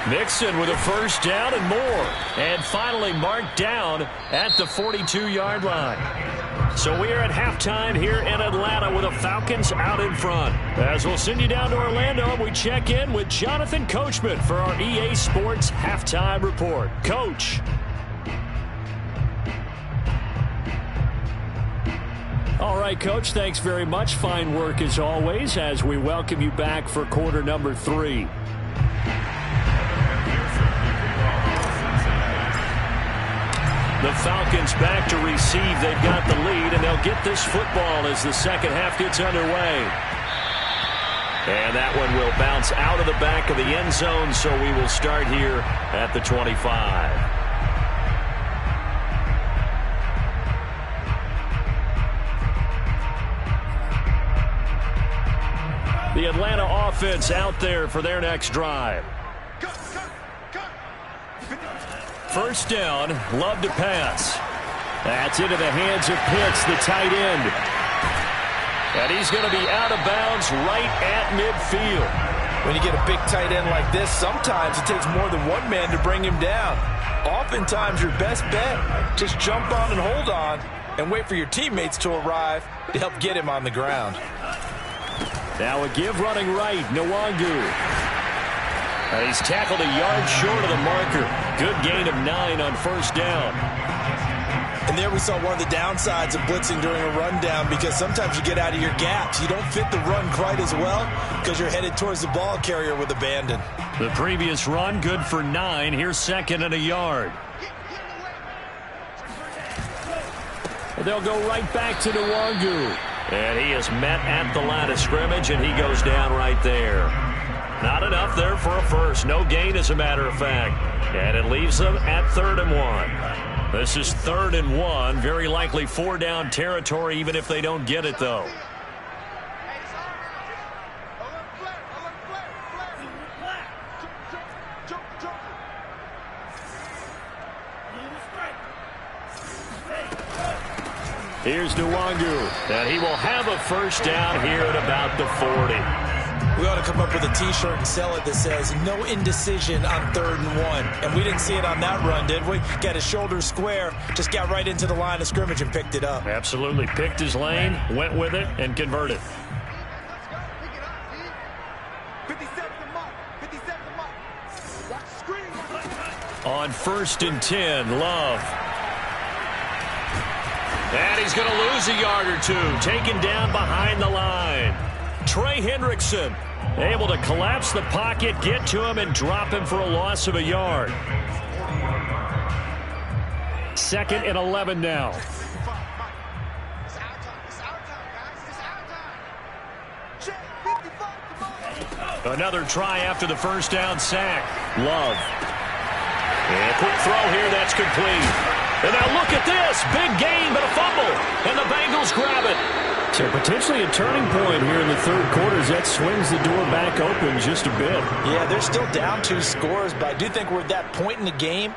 Mixon with a first down and more. And finally marked down at the 42-yard line. So we are at halftime here in Atlanta with the Falcons out in front. As we'll send you down to Orlando, we check in with Jonathan Coachman for our EA Sports Halftime Report. Coach. All right, Coach, thanks very much. Fine work as always as we welcome you back for quarter number 3. The Falcons back to receive. They've got the lead, and they'll get this football as the second half gets underway. And that one will bounce out of the back of the end zone, so we will start here at the 25. The Atlanta offense out there for their next drive. First down, Love to pass. That's into the hands of Pitts, the tight end. And he's going to be out of bounds right at midfield. When you get a big tight end like this, sometimes it takes more than one man to bring him down. Oftentimes, your best bet, just jump on and hold on and wait for your teammates to arrive to help get him on the ground. Now a give running right, Nwangu. He's tackled a yard short of the marker. Good gain of 9 on first down. And there we saw one of the downsides of blitzing during a rundown, because sometimes you get out of your gaps. You don't fit the run quite as well because you're headed towards the ball carrier with abandon. The previous run, good for 9. Here's 2nd and a yard. They'll go right back to Nwangu. And he is met at the line of scrimmage, and he goes down right there. Not enough there for a first. No gain, as a matter of fact. And it leaves them at 3rd and 1. This is 3rd and 1. Very likely 4-down territory, even if they don't get it, though. Here's Nwangu. And he will have a first down here at about the 40. We ought to come up with a T-shirt and sell it that says, no indecision on 3rd and 1. And we didn't see it on that run, did we? Got his shoulders square, just got right into the line of scrimmage and picked it up. Absolutely. Picked his lane, went with it, and converted. 57 mark. 57 mark. Watch the screen. On 1st and 10, Love. And he's going to lose a yard or two. Taken down behind the line. Trey Hendrickson able to collapse the pocket, get to him, and drop him for a loss of a yard. 2nd and 11 now. Another try after the first down sack. Love. And a quick throw here, that's complete. And now look at this. Big gain, but a fumble. And the Bengals grab it. So potentially a turning point here in the 3rd quarter as that swings the door back open just a bit. Yeah, they're still down 2 scores, but I do think we're at that point in the game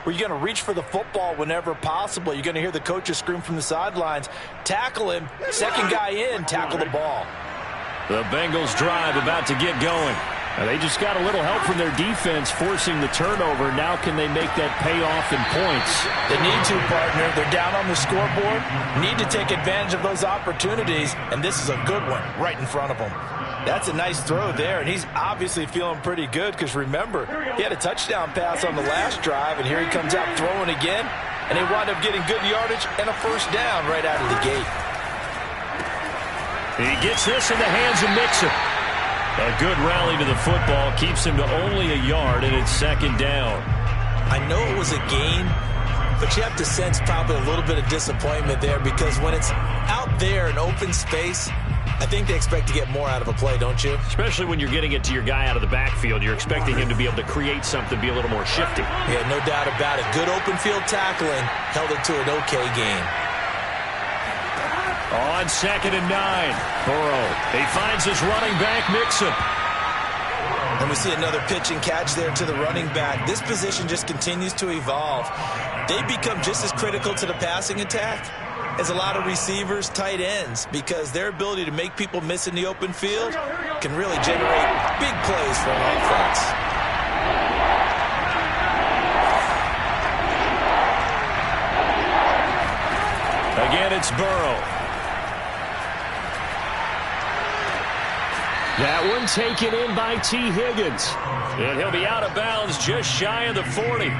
where you're going to reach for the football whenever possible. You're going to hear the coaches scream from the sidelines, tackle him, second guy in, tackle the ball. The Bengals drive about to get going. Now they just got a little help from their defense forcing the turnover. Now can they make that pay off in points? They need to, partner. They're down on the scoreboard. Need to take advantage of those opportunities, and this is a good one right in front of them. That's a nice throw there, and he's obviously feeling pretty good because, remember, he had a touchdown pass on the last drive, and here he comes out throwing again, and they wind up getting good yardage and a first down right out of the gate. He gets this in the hands of Mixon. A good rally to the football keeps him to only a yard, and it's 2nd down. I know it was a gain, but you have to sense probably a little bit of disappointment there, because when it's out there in open space, I think they expect to get more out of a play, don't you? Especially when you're getting it to your guy out of the backfield. You're expecting him to be able to create something, be a little more shifty. Yeah, no doubt about it. Good open field tackling held it to an okay game. On 2nd and 9, Burrow. He finds his running back, Mixon. And we see another pitch and catch there to the running back. This position just continues to evolve. They become just as critical to the passing attack as a lot of receivers, tight ends, because their ability to make people miss in the open field can really generate big plays for an offense. Again, it's Burrow. That one taken in by T. Higgins. And he'll be out of bounds just shy of the 40.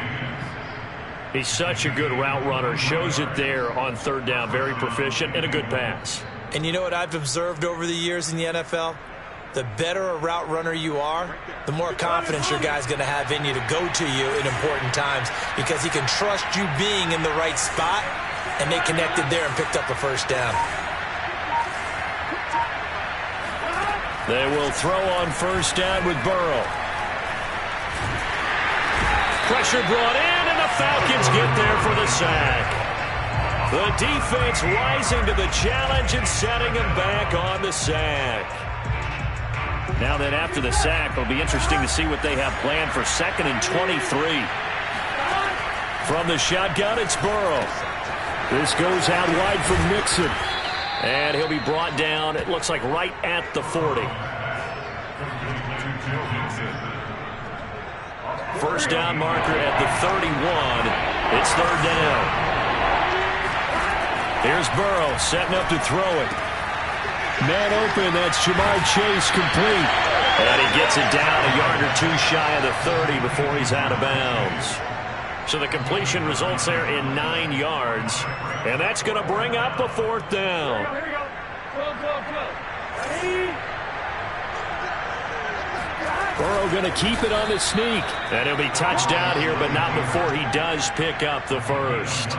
He's such a good route runner. Shows it there on 3rd down. Very proficient and a good pass. And you know what I've observed over the years in the NFL? The better a route runner you are, the more confidence your guy's going to have in you to go to you in important times, because he can trust you being in the right spot, and they connected there and picked up a first down. They will throw on 1st down with Burrow. Pressure brought in, and the Falcons get there for the sack. The defense rising to the challenge and setting him back on the sack. Now then, after the sack, it'll be interesting to see what they have planned for 2nd and 23. From the shotgun, it's Burrow. This goes out wide for Mixon. And he'll be brought down, it looks like, right at the 40. first down marker at the 31. It's third down. Here's Burrow setting up to throw it. Man open, that's Ja'Marr Chase, complete. And he gets it down a yard or two shy of the 30 before he's out of bounds. So the completion results there in 9 yards. And that's going to bring up a fourth down. Burrow going to keep it on the sneak. And he'll be touched down here, but not before he does pick up the first.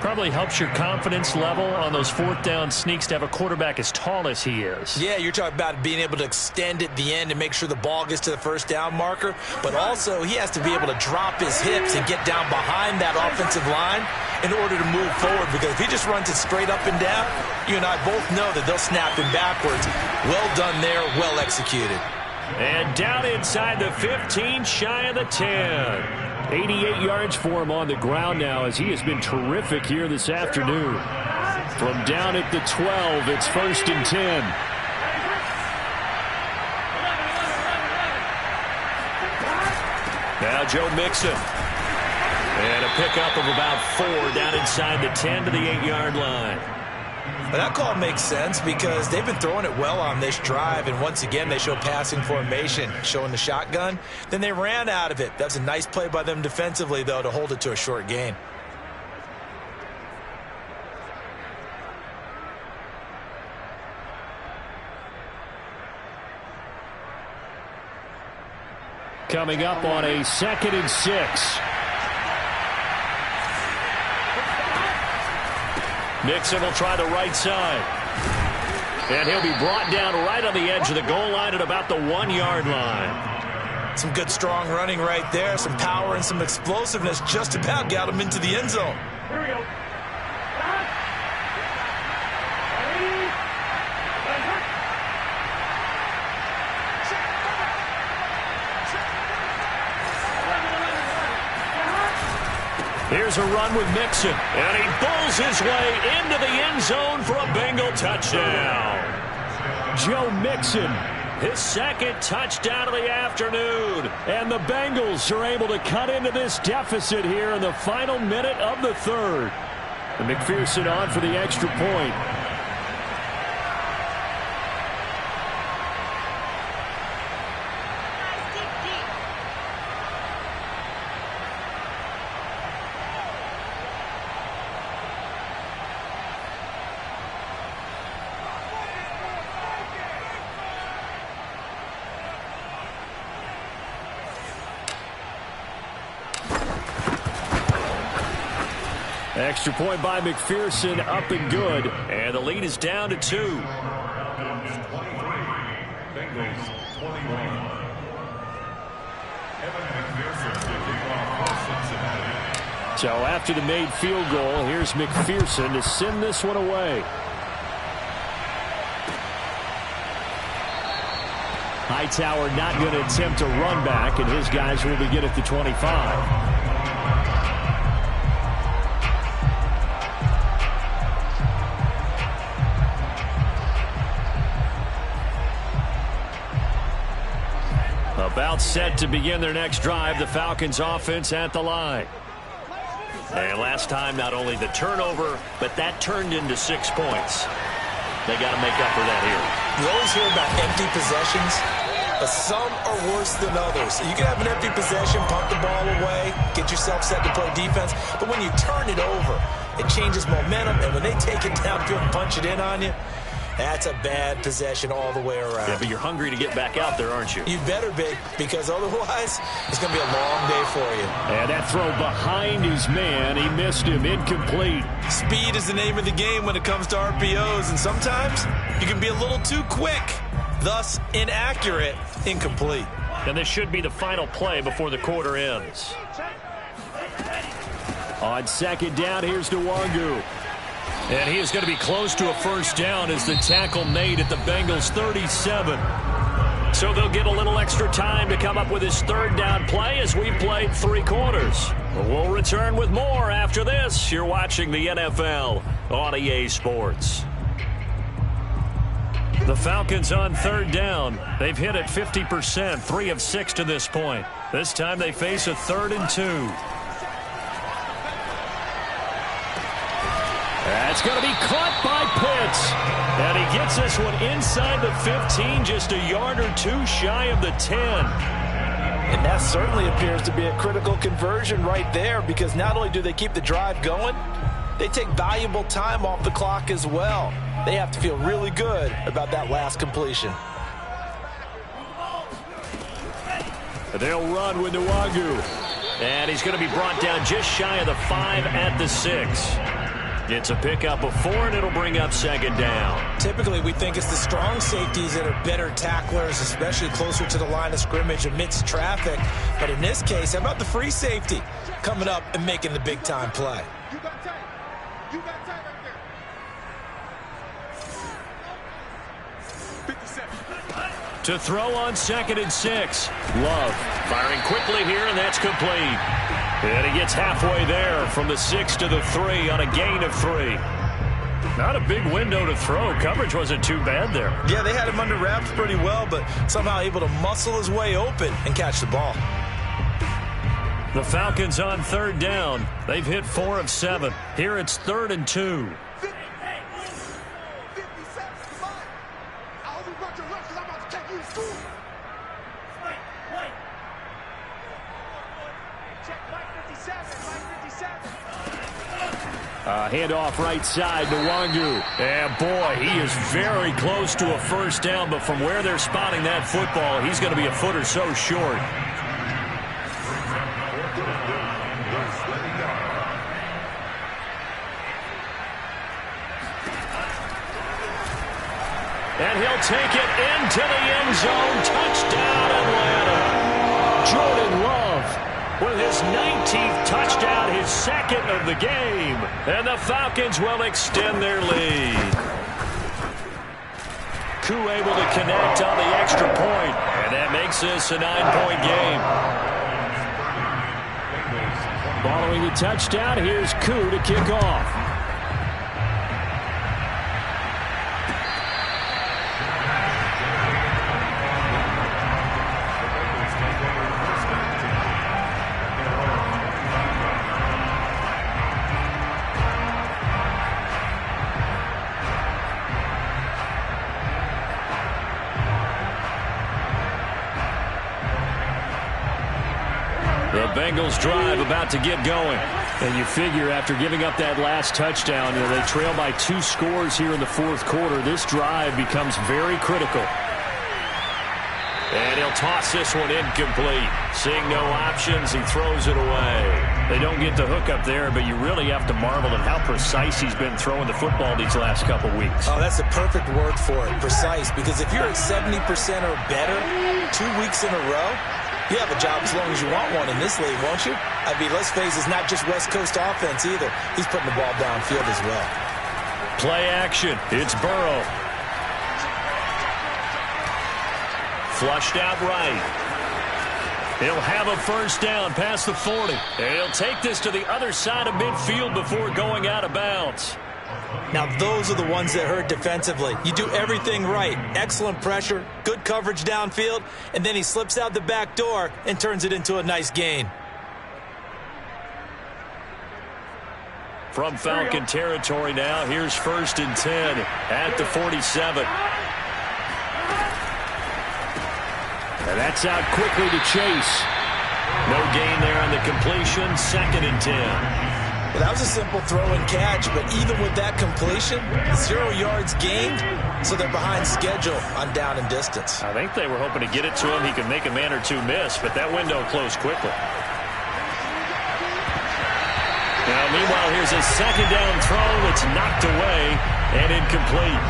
Probably helps your confidence level on those fourth down sneaks to have a quarterback as tall as he is. Yeah, you're talking about being able to extend at the end and make sure the ball gets to the first down marker. But also, he has to be able to drop his hips and get down behind that offensive line in order to move forward. Because if he just runs it straight up and down, you and I both know that they'll snap him backwards. Well done there, well executed. And down inside the 15, shy of the 10. 88 yards for him on the ground now as he has been terrific here this afternoon. From down at the 12, it's first and 10. Now Joe Mixon. And a pickup of about 4 down inside the 10 to the 8-yard line. But that call makes sense because they've been throwing it well on this drive, and once again they show passing formation, showing the shotgun. Then they ran out of it. That's a nice play by them defensively, though, to hold it to a short gain. Coming up on a 2nd and 6. Mixon will try the right side. And he'll be brought down right on the edge of the goal line at about the 1-yard line. Some good, strong running right there. Some power and some explosiveness just about got him into the end zone. Here we go. Here's a run with Mixon, and he bulls his way into the end zone for a Bengal touchdown. Joe Mixon, his 2nd touchdown of the afternoon. And the Bengals are able to cut into this deficit here in the final minute of the 3rd. And McPherson on for the extra point. Extra point by McPherson, up and good. And the lead is down to 2. Bengals 21. Evan McPherson to kick off for Cincinnati. So after the made field goal, here's McPherson to send this one away. Hightower not going to attempt a run back, and his guys will begin at the 25. About set to begin their next drive, the Falcons offense at the line. And last time, not only the turnover, but that turned into 6 points. They got to make up for that here. You always hear about empty possessions, but some are worse than others. You can have an empty possession, pump the ball away, get yourself set to play defense, but when you turn it over, it changes momentum, and when they take it downfield and punch it in on you, that's a bad possession all the way around. Yeah, but you're hungry to get back out there, aren't you? You better be, because otherwise it's going to be a long day for you. And that throw behind his man, he missed him, incomplete. Speed is the name of the game when it comes to RPOs, and sometimes you can be a little too quick, thus inaccurate, incomplete. And this should be the final play before the quarter ends. On 2nd down, here's Nwangu. And he is going to be close to a first down as the tackle made at the Bengals 37. So they'll get a little extra time to come up with his 3rd down play as we've played 3 quarters. We'll return with more after this. You're watching the NFL on EA Sports. The Falcons on third down. They've hit it 50%, 3 of 6 to this point. This time they face a 3rd and 2. That's going to be caught by Pitts. And he gets this one inside the 15, just a yard or 2 shy of the 10. And that certainly appears to be a critical conversion right there, because not only do they keep the drive going, they take valuable time off the clock as well. They have to feel really good about that last completion. They'll run with Nwangu. And he's going to be brought down just shy of the 5 at the 6. It's a pickup of 4, and it'll bring up 2nd down. Typically, we think it's the strong safeties that are better tacklers, especially closer to the line of scrimmage amidst traffic. But in this case, how about the free safety coming up and making the big-time play? You got time. You got time right there. 57. To throw on 2nd and 6. Love firing quickly here, and that's complete. And he gets halfway there from the 6 to the 3 on a gain of 3. Not a big window to throw. Coverage wasn't too bad there. Yeah, they had him under wraps pretty well, but somehow able to muscle his way open and catch the ball. The Falcons on third down. They've hit 4 of 7. Here it's 3rd and 2. 57. Come on. I hope you brought your lunch, because I'm about to take you to school. Check Mike 57. Mike 57. Handoff right side to Nwangu. And boy, he is very close to a first down, but from where they're spotting that football, he's going to be a foot or so short. And he'll take it into the end zone. Touchdown, Atlanta. Jordan Love with his 19th touchdown, his 2nd of the game. And the Falcons will extend their lead. Koo able to connect on the extra point, and that makes this a 9-point game. Following the touchdown, here's Koo to kick off. The Bengals drive about to get going. And you figure after giving up that last touchdown, they trail by 2 scores here in the 4th quarter. This drive becomes very critical. And he'll toss this one incomplete. Seeing no options, he throws it away. They don't get the hook up there, but you really have to marvel at how precise he's been throwing the football these last couple weeks. Oh, that's the perfect word for it, precise. Because if you're at 70% or better 2 weeks in a row, you have a job as long as you want one in this league, won't you? I mean, let's face it, it's not just West Coast offense either. He's putting the ball downfield as well. Play action. It's Burrow. Flushed out right. He'll have a first down past the 40. And he'll take this to the other side of midfield before going out of bounds. Now, those are the ones that hurt defensively. You do everything right. Excellent pressure, good coverage downfield, and then he slips out the back door and turns it into a nice gain. From Falcon territory now, here's 1st and 10 at the 47. And that's out quickly to Chase. No gain there on the completion, 2nd and 10. Well, that was a simple throw and catch, but even with that completion, 0 yards gained, so they're behind schedule on down and distance. I think they were hoping to get it to him. He could make a man or 2 miss, but that window closed quickly. Now, meanwhile, here's a 2nd down throw that's knocked away and incomplete.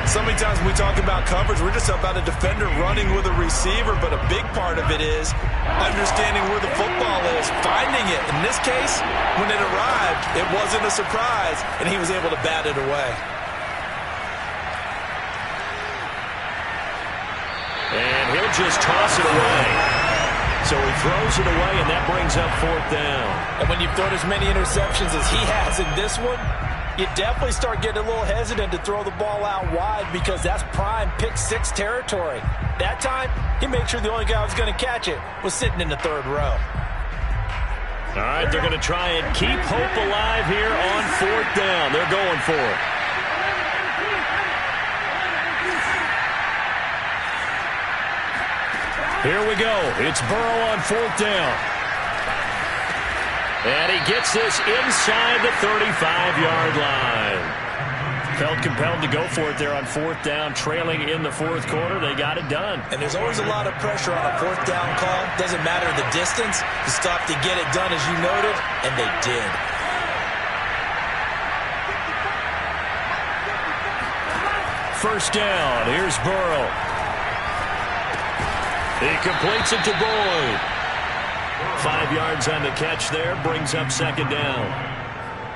So many times when we talk about coverage, we're just about a defender running with a receiver, but a big part of it is understanding where the football is, finding it. In this case, when it arrived, it wasn't a surprise, and he was able to bat it away. And he'll just toss it away. So he throws it away, and that brings up 4th down. And when you've thrown as many interceptions as he has in this one, You definitely start getting a little hesitant to throw the ball out wide because that's prime pick six territory. That time, he made sure the only guy who was going to catch it was sitting in the third row. All right, they're going to try and keep hope alive here on fourth down. They're going for it. Here we go. It's Burrow on fourth down. And he gets this inside the 35-yard line. Felt compelled to go for it there on fourth down, trailing in the fourth quarter. They got it done. And there's always a lot of pressure on a fourth down call. Doesn't matter the distance. You stop to get it done, as you noted, and they did. First down. Here's Burrow. He completes it to Boyd. 5 yards on the catch there. Brings up second down.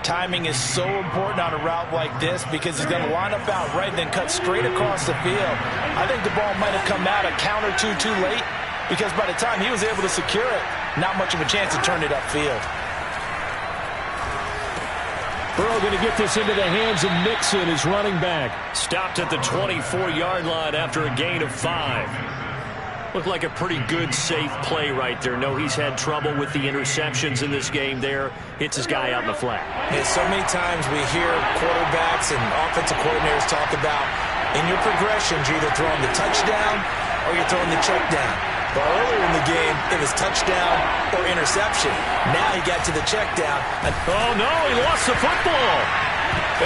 Timing is so important on a route like this because he's going to line up out right and then cut straight across the field. I think the ball might have come out a count or two too late because by the time he was able to secure it, not much of a chance to turn it upfield. Burrow going to get this into the hands of Mixon, his running back. Stopped at the 24-yard line after a gain of 5. Looked like a pretty good, safe play right there. No, he's had trouble with the interceptions in this game there. Hits his guy out in the flat. And so many times we hear quarterbacks and offensive coordinators talk about in your progressions, you're either throwing the touchdown or you're throwing the check down. But earlier in the game, it was touchdown or interception. Now he got to the check down. Oh, no, he lost the football.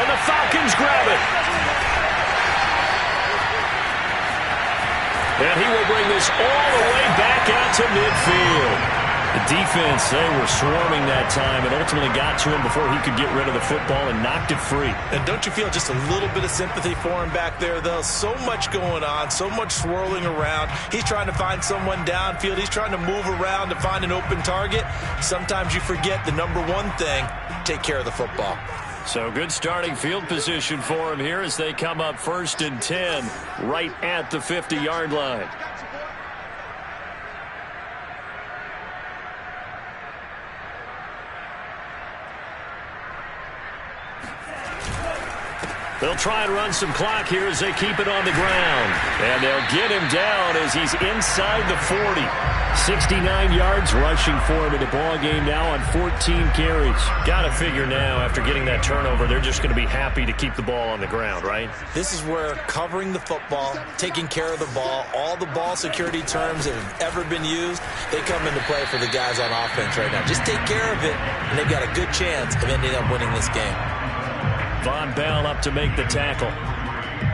And the Falcons grab it. And he will bring this all the way back out to midfield. The defense, they were swarming that time and ultimately got to him before he could get rid of the football and knocked it free. And don't you feel just a little bit of sympathy for him back there, though? So much going on, so much swirling around. He's trying to find someone downfield. He's trying to move around to find an open target. Sometimes you forget the number one thing, take care of the football. So good starting field position for him here as they come up 1st and 10 right at the 50-yard line. They'll try and run some clock here as they keep it on the ground. And they'll get him down as he's inside the 40. 69 yards rushing for him in the ball game now on 14 carries. Got to figure now after getting that turnover, they're just going to be happy to keep the ball on the ground, right? This is where covering the football, taking care of the ball, all the ball security terms that have ever been used, they come into play for the guys on offense right now. Just take care of it, and they've got a good chance of ending up winning this game. Von Bell up to make the tackle.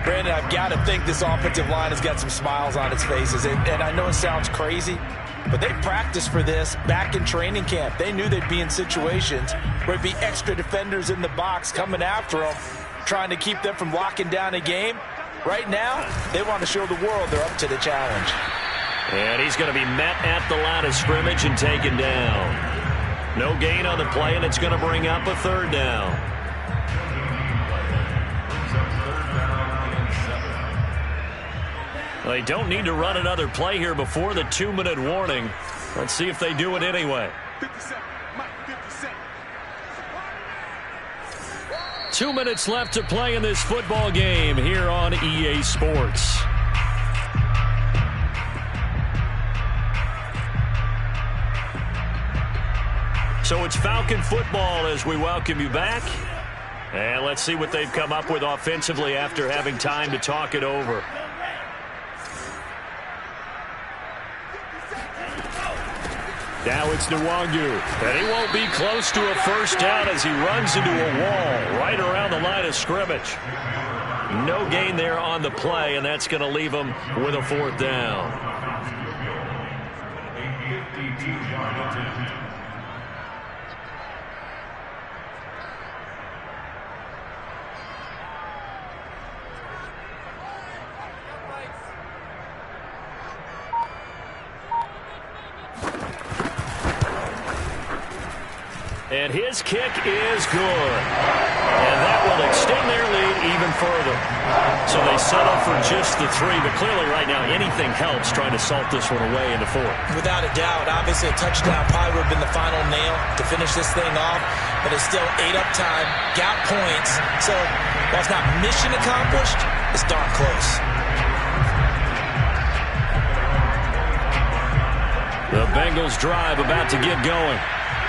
Brandon, I've got to think this offensive line has got some smiles on its faces. And I know it sounds crazy, but they practiced for this back in training camp. They knew they'd be in situations where it'd be extra defenders in the box coming after them, trying to keep them from locking down a game. Right now, they want to show the world they're up to the challenge. And he's going to be met at the line of scrimmage and taken down. No gain on the play, and it's going to bring up a third down. They don't need to run another play here before the 2-minute warning. Let's see if they do it anyway. 2 minutes left to play in this football game here on EA Sports. So it's Falcon football as we welcome you back. And let's see what they've come up with offensively after having time to talk it over. Now it's Nwangu, and he won't be close to a first down as he runs into a wall right around the line of scrimmage. No gain there on the play, and that's going to leave him with a fourth down. And his kick is good. And that will extend their lead even further. So they settle for just the 3, but clearly right now anything helps trying to salt this one away into 4. Without a doubt, obviously a touchdown probably would have been the final nail to finish this thing off, but it's still 8 up time, got points. So while it's not mission accomplished, it's darn close. The Bengals drive about to get going.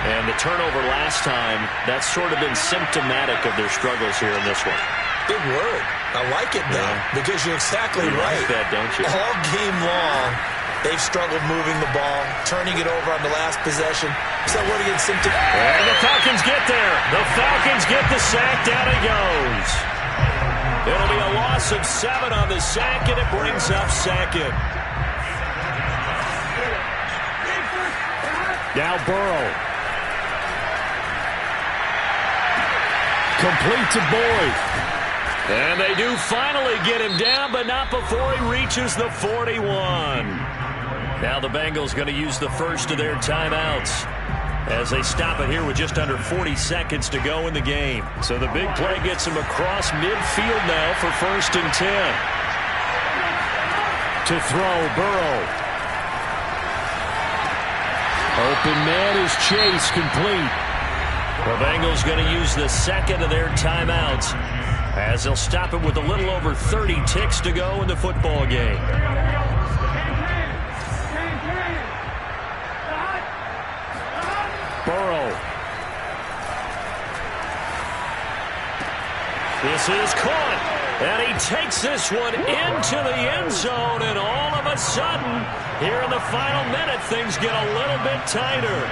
And the turnover last time, that's sort of been symptomatic of their struggles here in this one. Big word. I like it, though, because you're exactly right. Like that, don't you? All game long, they've struggled moving the ball, turning it over on the last possession. So what against symptom? And the Falcons get there. The Falcons get the sack. Down he goes. It'll be a loss of 7 on the sack, and it brings up 2nd. Now Burrow. Complete to Boyd. And they do finally get him down, but not before he reaches the 41. Now the Bengals going to use the first of their timeouts as they stop it here with just under 40 seconds to go in the game. So the big play gets him across midfield now for 1st and 10. To throw, Burrow. Open man is Chase, complete. The Bengals going to use the second of their timeouts as they'll stop it with a little over 30 ticks to go in the football game. Burrow. This is caught, and he takes this one into the end zone, and all of a sudden, here in the final minute, things get a little bit tighter.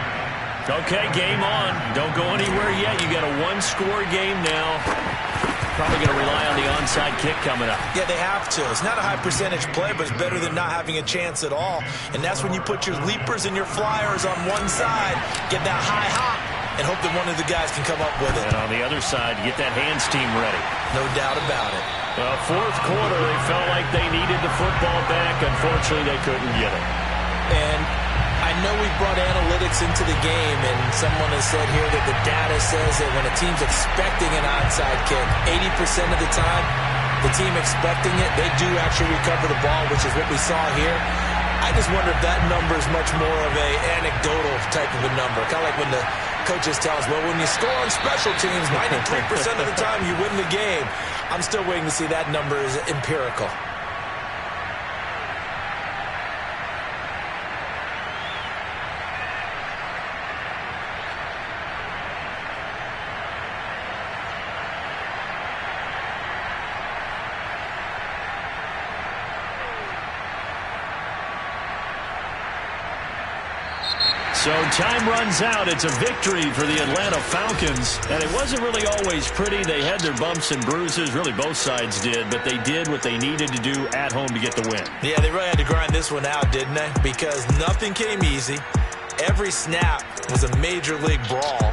Okay, game on. Don't go anywhere yet. You got a 1-score game now. Probably going to rely on the onside kick coming up. Yeah, they have to. It's not a high percentage play, but it's better than not having a chance at all. And that's when you put your leapers and your flyers on one side, get that high hop, and hope that one of the guys can come up with it. And on the other side, get that hands team ready. No doubt about it. Fourth quarter, they felt like they needed the football back. Unfortunately, they couldn't get it. And I know we brought analytics into the game, and someone has said here that the data says that when a team's expecting an onside kick, 80% of the time, the team expecting it, they do actually recover the ball, which is what we saw here. I just wonder if that number is much more of a anecdotal type of a number. Kind of like when the coaches tell us, well, when you score on special teams, 93% of the time you win the game. I'm still waiting to see that number is empirical. So time runs out. It's a victory for the Atlanta Falcons. And it wasn't really always pretty. They had their bumps and bruises. Really, both sides did. But they did what they needed to do at home to get the win. Yeah, they really had to grind this one out, didn't they? Because nothing came easy. Every snap was a major league brawl.